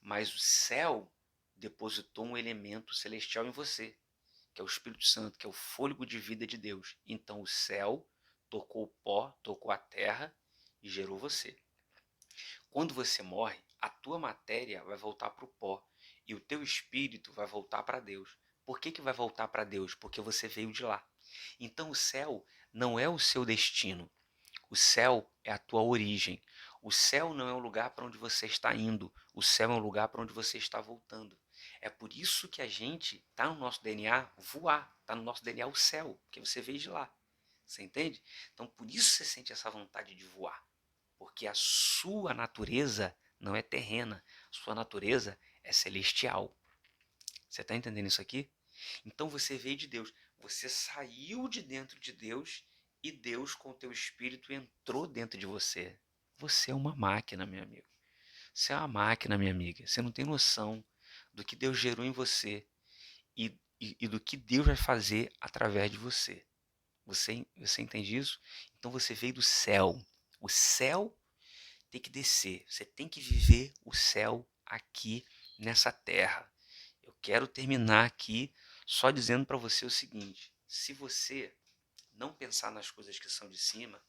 Mas o céu depositou um elemento celestial em você, que é o Espírito Santo, que é o fôlego de vida de Deus. Então o céu tocou o pó, tocou a terra e gerou você. Quando você morre, a tua matéria vai voltar para o pó e o teu espírito vai voltar para Deus. Por que vai voltar para Deus? Porque você veio de lá. Então o céu não é o seu destino. O céu é a tua origem. O céu não é um lugar para onde você está indo. O céu é um lugar para onde você está voltando. É por isso que a gente está no nosso DNA voar. Está no nosso DNA o céu, porque você veio de lá. Você entende? Então por isso você sente essa vontade de voar. Porque a sua natureza não é terrena, sua natureza é celestial. Você está entendendo isso aqui? Então você veio de Deus, você saiu de dentro de Deus e Deus com o teu espírito entrou dentro de você. Você é uma máquina, meu amigo. Você é uma máquina, minha amiga. Você não tem noção do que Deus gerou em você e do que Deus vai fazer através de você. Você entende isso? Então você veio do céu. O céu tem que descer. Você tem que viver o céu aqui nessa terra. Eu quero terminar aqui só dizendo para você o seguinte: se você não pensar nas coisas que são de cima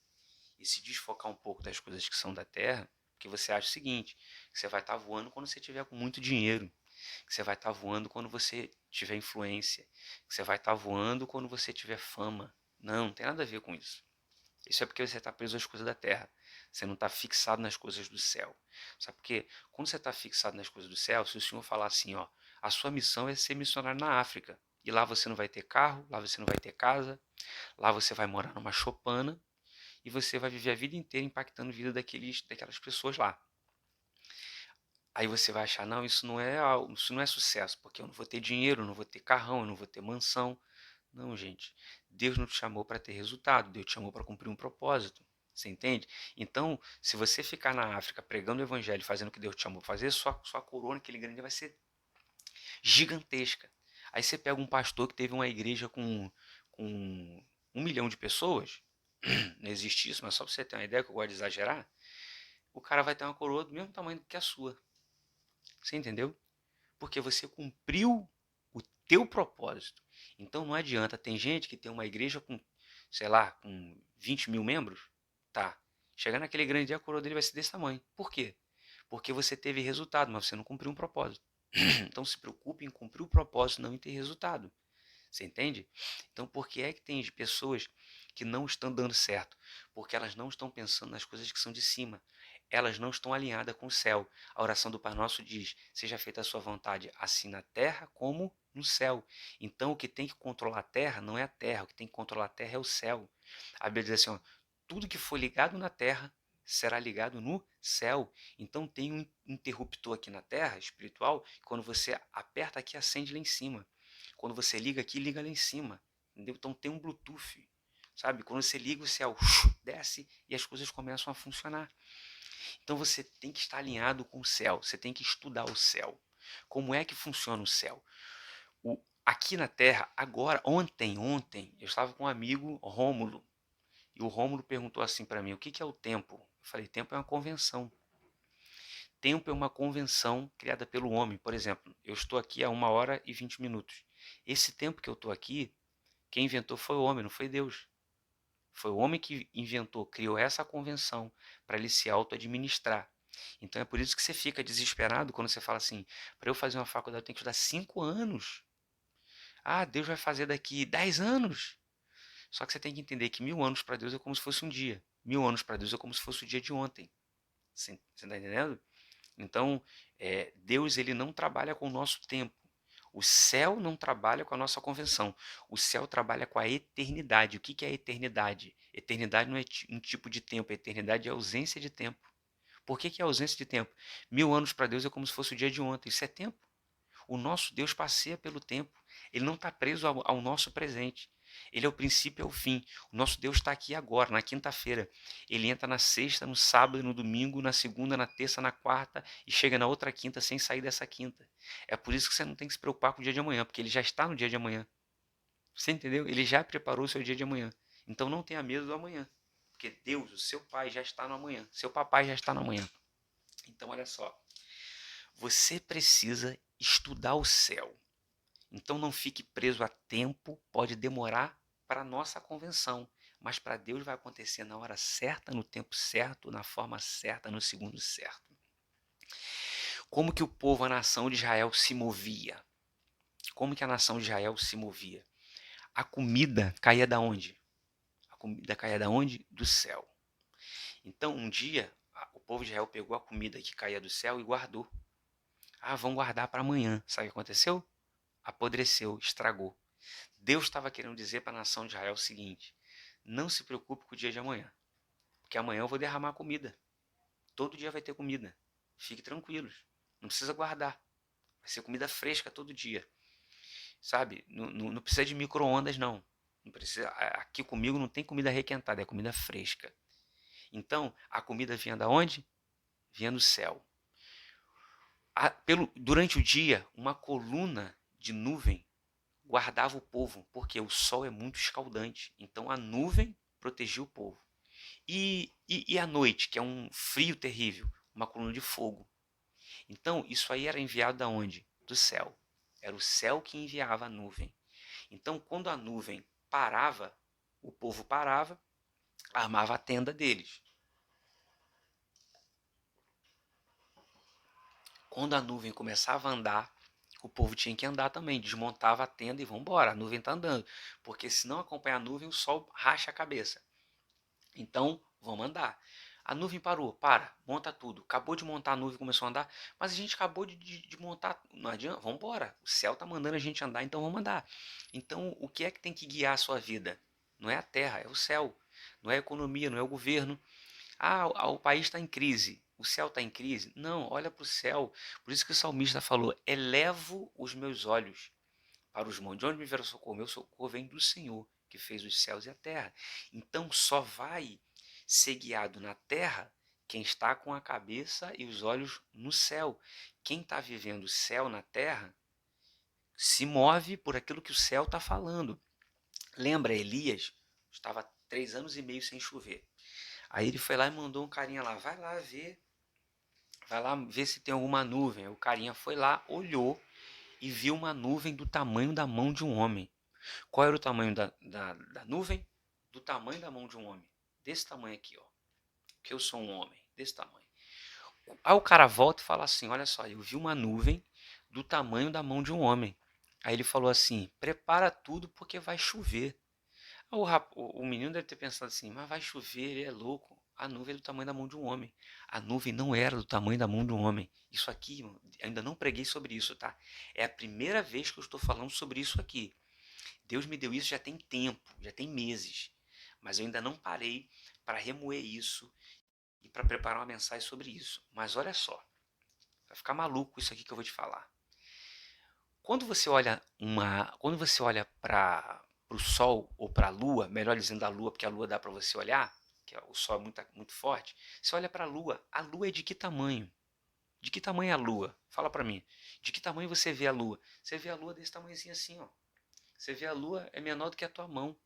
e se desfocar um pouco das coisas que são da terra, porque você acha o seguinte, que você vai estar voando quando você tiver com muito dinheiro, que você vai estar voando quando você tiver influência, que você vai estar voando quando você tiver fama. Não, não tem nada a ver com isso. Isso é porque você está preso às coisas da terra. Você não está fixado nas coisas do céu. Sabe por quê? Quando você está fixado nas coisas do céu, se o Senhor falar assim, ó, a sua missão é ser missionário na África. E lá você não vai ter carro, lá você não vai ter casa, lá você vai morar numa choupana e você vai viver a vida inteira impactando a vida daquelas pessoas lá. Aí você vai achar, não, isso não é sucesso, porque eu não vou ter dinheiro, eu não vou ter carrão, eu não vou ter mansão. Não, gente. Deus não te chamou para ter resultado, Deus te chamou para cumprir um propósito. Você entende? Então, se você ficar na África pregando o evangelho, fazendo o que Deus te chamou para fazer, sua coroa naquele grande vai ser gigantesca. Aí você pega um pastor que teve uma igreja com 1 milhão de pessoas, não existe isso, mas só para você ter uma ideia, que eu gosto de exagerar, o cara vai ter uma coroa do mesmo tamanho que a sua. Você entendeu? Porque você cumpriu o teu propósito. Então não adianta, tem gente que tem uma igreja com, sei lá, com 20 mil membros, tá, chegar naquele grande dia a coroa dele vai ser desse tamanho. Por quê? Porque você teve resultado, mas você não cumpriu um propósito. Então se preocupe em cumprir o propósito, não em ter resultado. Você entende? Então por que é que tem pessoas que não estão dando certo? Porque elas não estão pensando nas coisas que são de cima. elas não estão alinhadas com o céu. A oração do Pai Nosso diz: seja feita a sua vontade, assim na terra como no céu. Então, o que tem que controlar a terra não é a terra, o que tem que controlar a terra é o céu. A Bíblia diz assim: ó, tudo que for ligado na terra será ligado no céu. Então, tem um interruptor aqui na terra, espiritual, quando você aperta aqui, acende lá em cima. Quando você liga aqui, liga lá em cima. Entendeu? Então, tem um Bluetooth. Sabe? Quando você liga, o céu desce e as coisas começam a funcionar. Então você tem que estar alinhado com o céu, você tem que estudar o céu. Como é que funciona o céu? Aqui na Terra, agora, ontem, eu estava com um amigo, Rômulo, e o Rômulo perguntou assim para mim: o que é o tempo? Eu falei: tempo é uma convenção. Tempo é uma convenção criada pelo homem. Por exemplo, eu estou aqui há 1h20. Esse tempo que eu estou aqui, quem inventou foi o homem, não foi Deus. Foi o homem que inventou, criou essa convenção para ele se auto-administrar. Então é por isso que você fica desesperado quando você fala assim: para eu fazer uma faculdade eu tenho que estudar 5 anos. Ah, Deus vai fazer daqui 10 anos. Só que você tem que entender que 1.000 anos para Deus é como se fosse um dia. 1.000 anos para Deus é como se fosse o dia de ontem. Você está entendendo? Então, Deus ele não trabalha com o nosso tempo. O céu não trabalha com a nossa convenção. O céu trabalha com a eternidade. O que é a eternidade? Eternidade não é um tipo de tempo. A eternidade é ausência de tempo. Por que é ausência de tempo? 1.000 anos para Deus é como se fosse o dia de ontem. Isso é tempo. O nosso Deus passeia pelo tempo. Ele não está preso ao nosso presente. Ele é o princípio e o fim. O nosso Deus está aqui agora, na quinta-feira. Ele entra na sexta, no sábado, no domingo, na segunda, na terça, na quarta e chega na outra quinta sem sair dessa quinta. É por isso que você não tem que se preocupar com o dia de amanhã, porque ele já está no dia de amanhã. Você entendeu? Ele já preparou o seu dia de amanhã. Então não tenha medo do amanhã. Porque Deus, o seu pai, já está no amanhã. Seu papai já está no amanhã. Então olha só. Você precisa estudar o céu. Então não fique preso a tempo, pode demorar para a nossa convenção, mas para Deus vai acontecer na hora certa, no tempo certo, na forma certa, no segundo certo. Como que o povo, a nação de Israel se movia? Como que a nação de Israel se movia? A comida caía da onde? A comida caía da onde? Do céu. Então um dia o povo de Israel pegou a comida que caía do céu e guardou. Ah, vão guardar para amanhã. Sabe o que aconteceu? Apodreceu, estragou. Deus estava querendo dizer para a nação de Israel o seguinte: não se preocupe com o dia de amanhã, porque amanhã eu vou derramar comida. Todo dia vai ter comida. Fique tranquilos. Não precisa guardar. Vai ser comida fresca todo dia. Sabe? Não precisa de micro-ondas, não. Não precisa, aqui comigo não tem comida requentada, é comida fresca. Então, a comida vinha da onde? Vinha do céu. Durante o dia, uma coluna de nuvem guardava o povo, porque o sol é muito escaldante. Então a nuvem protegia o povo. E à noite, que é um frio terrível, uma coluna de fogo. Então isso aí era enviado da onde? Do céu. Era o céu que enviava a nuvem. Então quando a nuvem parava, o povo parava, armava a tenda deles. Quando a nuvem começava a andar, o povo tinha que andar também, desmontava a tenda e vamos embora, a nuvem está andando. Porque se não acompanhar a nuvem, o sol racha a cabeça. Então, vamos andar. A nuvem parou, monta tudo. Acabou de montar a nuvem, começou a andar, mas a gente acabou de montar, não adianta, vamos embora. O céu está mandando a gente andar, então vamos andar. Então, o que é que tem que guiar a sua vida? Não é a terra, é o céu. Não é a economia, não é o governo. O país está em crise. O céu está em crise? Não, olha para o céu. Por isso que o salmista falou: elevo os meus olhos para os montes. De onde me verá o socorro? Meu socorro vem do Senhor, que fez os céus e a terra. Então só vai ser guiado na terra quem está com a cabeça e os olhos no céu. Quem está vivendo o céu na terra se move por aquilo que o céu está falando. Lembra, Elias estava 3 anos e meio sem chover. Aí ele foi lá e mandou um carinha lá, vai lá ver se tem alguma nuvem. O carinha foi lá, olhou e viu uma nuvem do tamanho da mão de um homem. Qual era o tamanho da nuvem? Do tamanho da mão de um homem. Desse tamanho aqui, ó. Que eu sou um homem, desse tamanho. Aí o cara volta e fala assim: olha só, eu vi uma nuvem do tamanho da mão de um homem. Aí ele falou assim: prepara tudo porque vai chover. O menino deve ter pensado assim: mas vai chover, ele é louco. a nuvem é do tamanho da mão de um homem. A nuvem não era do tamanho da mão de um homem. Isso aqui, irmão, ainda não preguei sobre isso, tá? É a primeira vez que eu estou falando sobre isso aqui. Deus me deu isso já tem tempo, já tem meses. Mas eu ainda não parei para remoer isso e para preparar uma mensagem sobre isso. Mas olha só, vai ficar maluco isso aqui que eu vou te falar. Quando você olha para o Sol ou para a Lua, melhor dizendo a Lua, porque a Lua dá para você olhar, que o Sol é muito forte. Você olha para a Lua é de que tamanho? De que tamanho é a Lua? Fala para mim. De que tamanho você vê a Lua? Você vê a Lua desse tamanhozinho assim, ó. Você vê a Lua é menor do que a tua mão.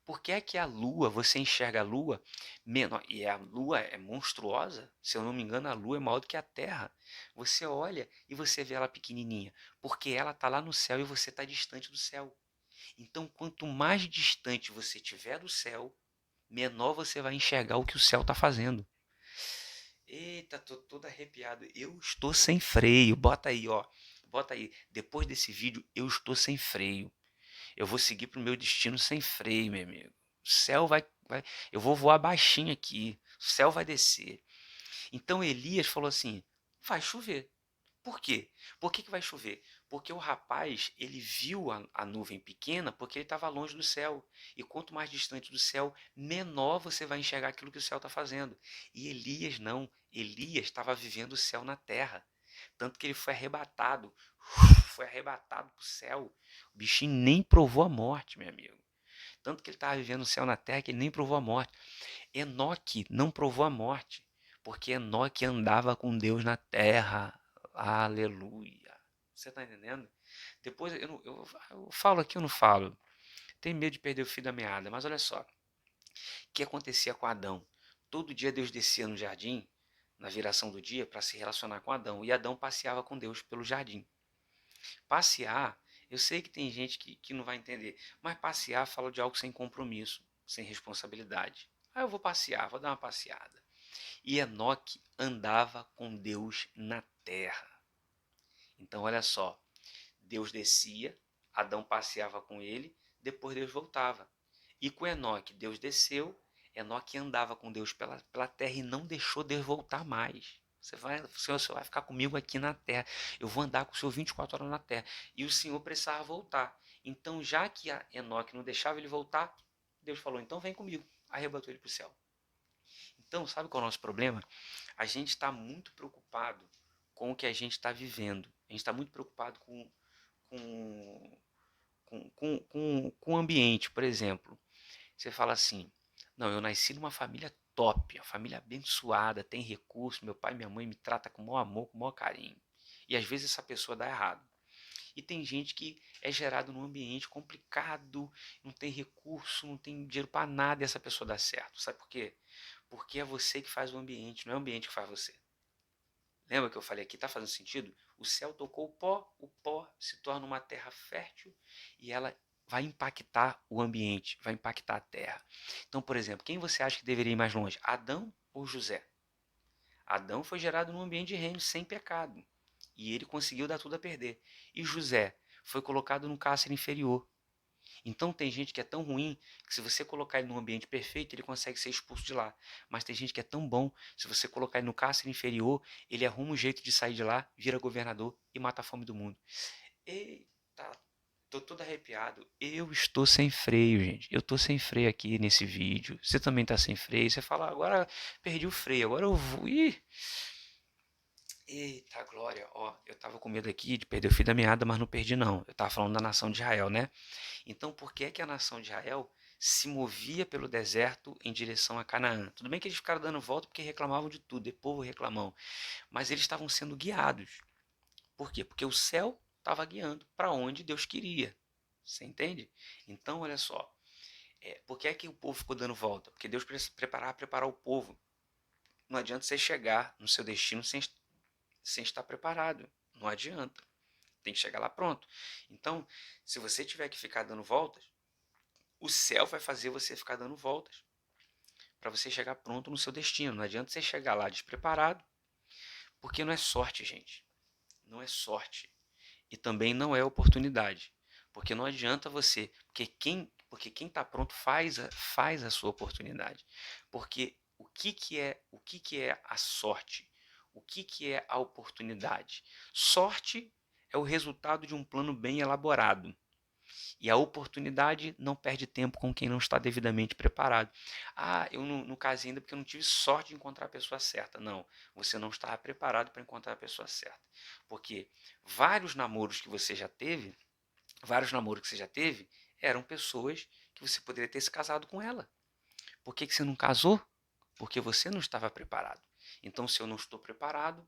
Por que é que a Lua, você enxerga a Lua menor? E a Lua é monstruosa? Se eu não me engano, a Lua é maior do que a Terra. Você olha e você vê ela pequenininha, porque ela está lá no céu e você está distante do céu. Então, quanto mais distante você estiver do céu, menor você vai enxergar o que o céu está fazendo. Eita, tô todo arrepiado. Eu estou sem freio. Bota aí, ó. Bota aí. Depois desse vídeo, eu estou sem freio. Eu vou seguir pro meu destino sem freio, meu amigo. O céu vai. Eu vou voar baixinho aqui. O céu vai descer. Então Elias falou assim: vai chover. Por quê? Por que vai chover? Porque o rapaz, ele viu a nuvem pequena porque ele estava longe do céu. E quanto mais distante do céu, menor você vai enxergar aquilo que o céu está fazendo. E Elias não. Elias estava vivendo o céu na terra. Tanto que ele foi arrebatado para o céu. O bichinho nem provou a morte, meu amigo. Tanto que ele estava vivendo o céu na terra que ele nem provou a morte. Enoque não provou a morte, porque Enoque andava com Deus na terra. Aleluia. Você está entendendo? Depois eu falo aqui, eu não falo. Tenho medo de perder o fio da meada, mas olha só. O que acontecia com Adão? Todo dia Deus descia no jardim, na viração do dia, para se relacionar com Adão. E Adão passeava com Deus pelo jardim. Passear, eu sei que tem gente que não vai entender, mas passear fala de algo sem compromisso, sem responsabilidade. Ah, eu vou passear, vou dar uma passeada. E Enoque andava com Deus na terra. Então, olha só, Deus descia, Adão passeava com ele, depois Deus voltava. E com Enoque, Deus desceu, Enoque andava com Deus pela terra e não deixou Deus voltar mais. Você vai ficar comigo aqui na terra. Eu vou andar com o Senhor 24 horas na terra. E o Senhor precisava voltar. Então, já que Enoque não deixava ele voltar, Deus falou, então vem comigo. Arrebatou ele para o céu. Então, sabe qual é o nosso problema? A gente está muito preocupado com o que a gente está vivendo. A gente está muito preocupado com, com o ambiente. Por exemplo, você fala assim, não, eu nasci numa família top, uma família abençoada, tem recurso, meu pai e minha mãe me tratam com o maior amor, com o maior carinho. E às vezes essa pessoa dá errado. E tem gente que é gerado num ambiente complicado, não tem recurso, não tem dinheiro para nada e essa pessoa dá certo. Sabe por quê? Porque é você que faz o ambiente, não é o ambiente que faz você. Lembra que eu falei aqui? Está fazendo sentido? O céu tocou o pó se torna uma terra fértil e ela vai impactar o ambiente, vai impactar a terra. Então, por exemplo, quem você acha que deveria ir mais longe? Adão ou José? Adão foi gerado num ambiente de reino sem pecado e ele conseguiu dar tudo a perder. E José foi colocado num cárcere inferior. Então tem gente que é tão ruim que se você colocar ele num ambiente perfeito, ele consegue ser expulso de lá. Mas tem gente que é tão bom, se você colocar ele no cárcere inferior, ele arruma um jeito de sair de lá, vira governador e mata a fome do mundo. Eita, tô todo arrepiado. Eu estou sem freio, gente. Eu tô sem freio aqui nesse vídeo. Você também tá sem freio. Você fala, agora perdi o freio, agora eu vou. Ih! Eita glória, ó, eu tava com medo aqui de perder o fio da meada, mas não perdi não. Eu tava falando da nação de Israel, né? Então, por que é que a nação de Israel se movia pelo deserto em direção a Canaã? Tudo bem que eles ficaram dando volta porque reclamavam de tudo, é povo reclamão, mas eles estavam sendo guiados. Por quê? Porque o céu estava guiando para onde Deus queria. Você entende? Então, olha só, por que é que o povo ficou dando volta? Porque Deus preparar o povo. Não adianta você chegar no seu destino sem estar preparado. Não adianta. Tem que chegar lá pronto. Então, se você tiver que ficar dando voltas, o céu vai fazer você ficar dando voltas para você chegar pronto no seu destino. Não adianta você chegar lá despreparado, porque não é sorte, gente. Não é sorte. E também não é oportunidade. Porque não adianta você. Porque quem está pronto faz a sua oportunidade. Porque o que que é a sorte? O que que é a oportunidade? Sorte é o resultado de um plano bem elaborado. E a oportunidade não perde tempo com quem não está devidamente preparado. Ah, eu não casei ainda porque eu não tive sorte de encontrar a pessoa certa. Não, você não estava preparado para encontrar a pessoa certa. Porque vários namoros que você já teve, eram pessoas que você poderia ter se casado com ela. Por que você não casou? Porque você não estava preparado. Então, se eu não estou preparado,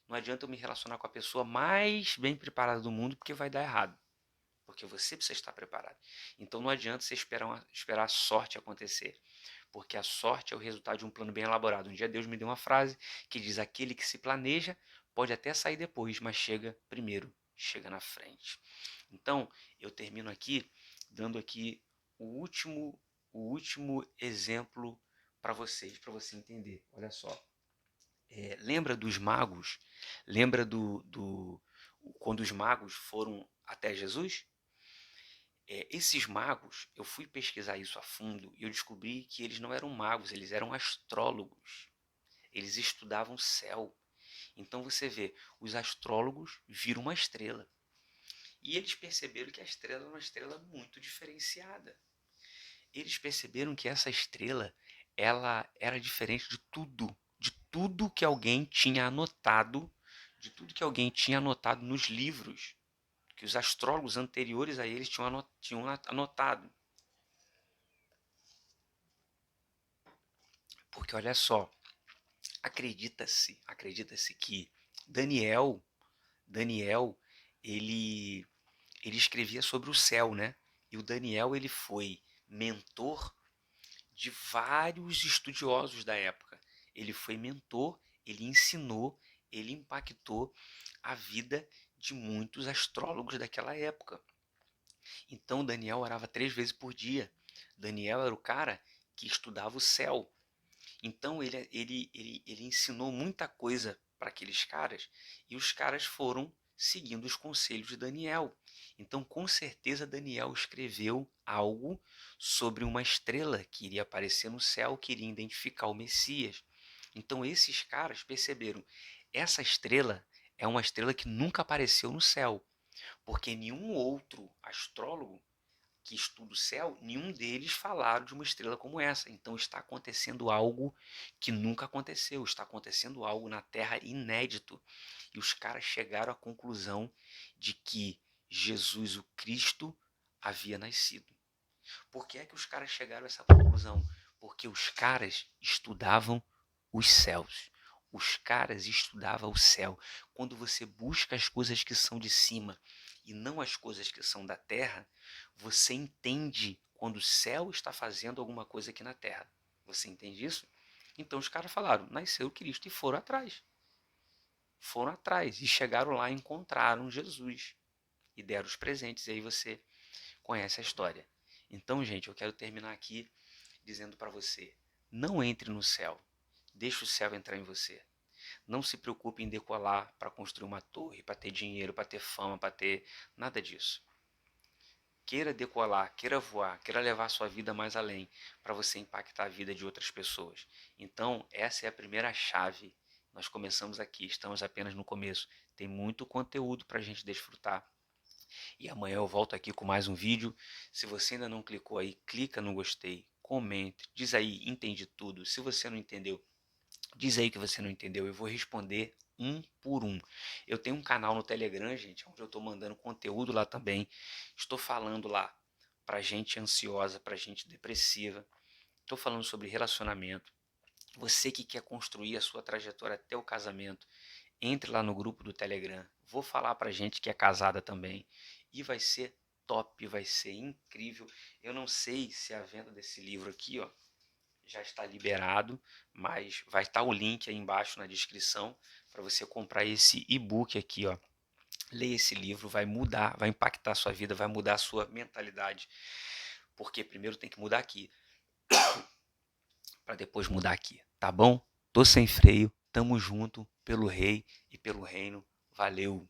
não adianta eu me relacionar com a pessoa mais bem preparada do mundo, porque vai dar errado. Porque você precisa estar preparado. Então não adianta você esperar a sorte acontecer. Porque a sorte é o resultado de um plano bem elaborado. Um dia Deus me deu uma frase que diz: aquele que se planeja pode até sair depois, mas chega primeiro, chega na frente. Então, eu termino aqui dando aqui o último exemplo para vocês, para você entender. Olha só. Lembra dos magos? Lembra quando os magos foram até Jesus? Esses magos, eu fui pesquisar isso a fundo e eu descobri que eles não eram magos, eles eram astrólogos. Eles estudavam o céu. Então você vê, os astrólogos viram uma estrela. E eles perceberam que a estrela era uma estrela muito diferenciada. Eles perceberam que essa estrela, ela era diferente de tudo que alguém tinha anotado, de tudo que alguém tinha anotado nos livros que os astrólogos anteriores a eles tinham anotado. Porque olha só, acredita-se que Daniel, Daniel, ele ele escrevia sobre o céu, né? E o Daniel ele foi mentor de vários estudiosos da época. Ele foi mentor, ele ensinou, ele impactou a vida de muitos astrólogos daquela época. Então Daniel orava 3 vezes por dia. Daniel era o cara que estudava o céu. Então ele ensinou muita coisa para aqueles caras e os caras foram seguindo os conselhos de Daniel. Então, com certeza, Daniel escreveu algo sobre uma estrela que iria aparecer no céu, que iria identificar o Messias. Então, esses caras perceberam: essa estrela é uma estrela que nunca apareceu no céu, porque nenhum outro astrólogo que estuda o céu, nenhum deles falaram de uma estrela como essa. Então está acontecendo algo que nunca aconteceu, está acontecendo algo na Terra inédito. E os caras chegaram à conclusão de que Jesus, o Cristo, havia nascido. Por que é que os caras chegaram a essa conclusão? Porque os caras estudavam os céus. Os caras estudavam o céu. Quando você busca as coisas que são de cima e não as coisas que são da terra, você entende quando o céu está fazendo alguma coisa aqui na terra. Você entende isso? Então os caras falaram: nasceu Cristo, e foram atrás. Foram atrás e chegaram lá e encontraram Jesus e deram os presentes. E aí você conhece a história. Então, gente, eu quero terminar aqui dizendo para você: não entre no céu. Deixe o céu entrar em você. Não se preocupe em decolar para construir uma torre, para ter dinheiro, para ter fama, para ter nada disso. Queira decolar, queira voar, queira levar a sua vida mais além, para você impactar a vida de outras pessoas. Então, essa é a primeira chave. Nós começamos aqui, estamos apenas no começo. Tem muito conteúdo para a gente desfrutar. E amanhã eu volto aqui com mais um vídeo. Se você ainda não clicou aí, clica no gostei, comente, diz aí, entendi tudo. Se você não entendeu, diz aí que você não entendeu. Eu vou responder um por um. Eu tenho um canal no Telegram, gente, onde eu estou mandando conteúdo lá também. Estou falando lá para gente ansiosa, para gente depressiva. Estou falando sobre relacionamento. Você que quer construir a sua trajetória até o casamento, entre lá no grupo do Telegram. Vou falar para gente que é casada também. E vai ser top, vai ser incrível. Eu não sei se a venda desse livro aqui, ó, já está liberado, mas vai estar o link aí embaixo na descrição para você comprar esse e-book aqui, ó. Leia esse livro, vai mudar, vai impactar a sua vida, vai mudar a sua mentalidade. Porque primeiro tem que mudar aqui, para depois mudar aqui, tá bom? Tô sem freio, tamo junto, pelo rei e pelo reino. Valeu!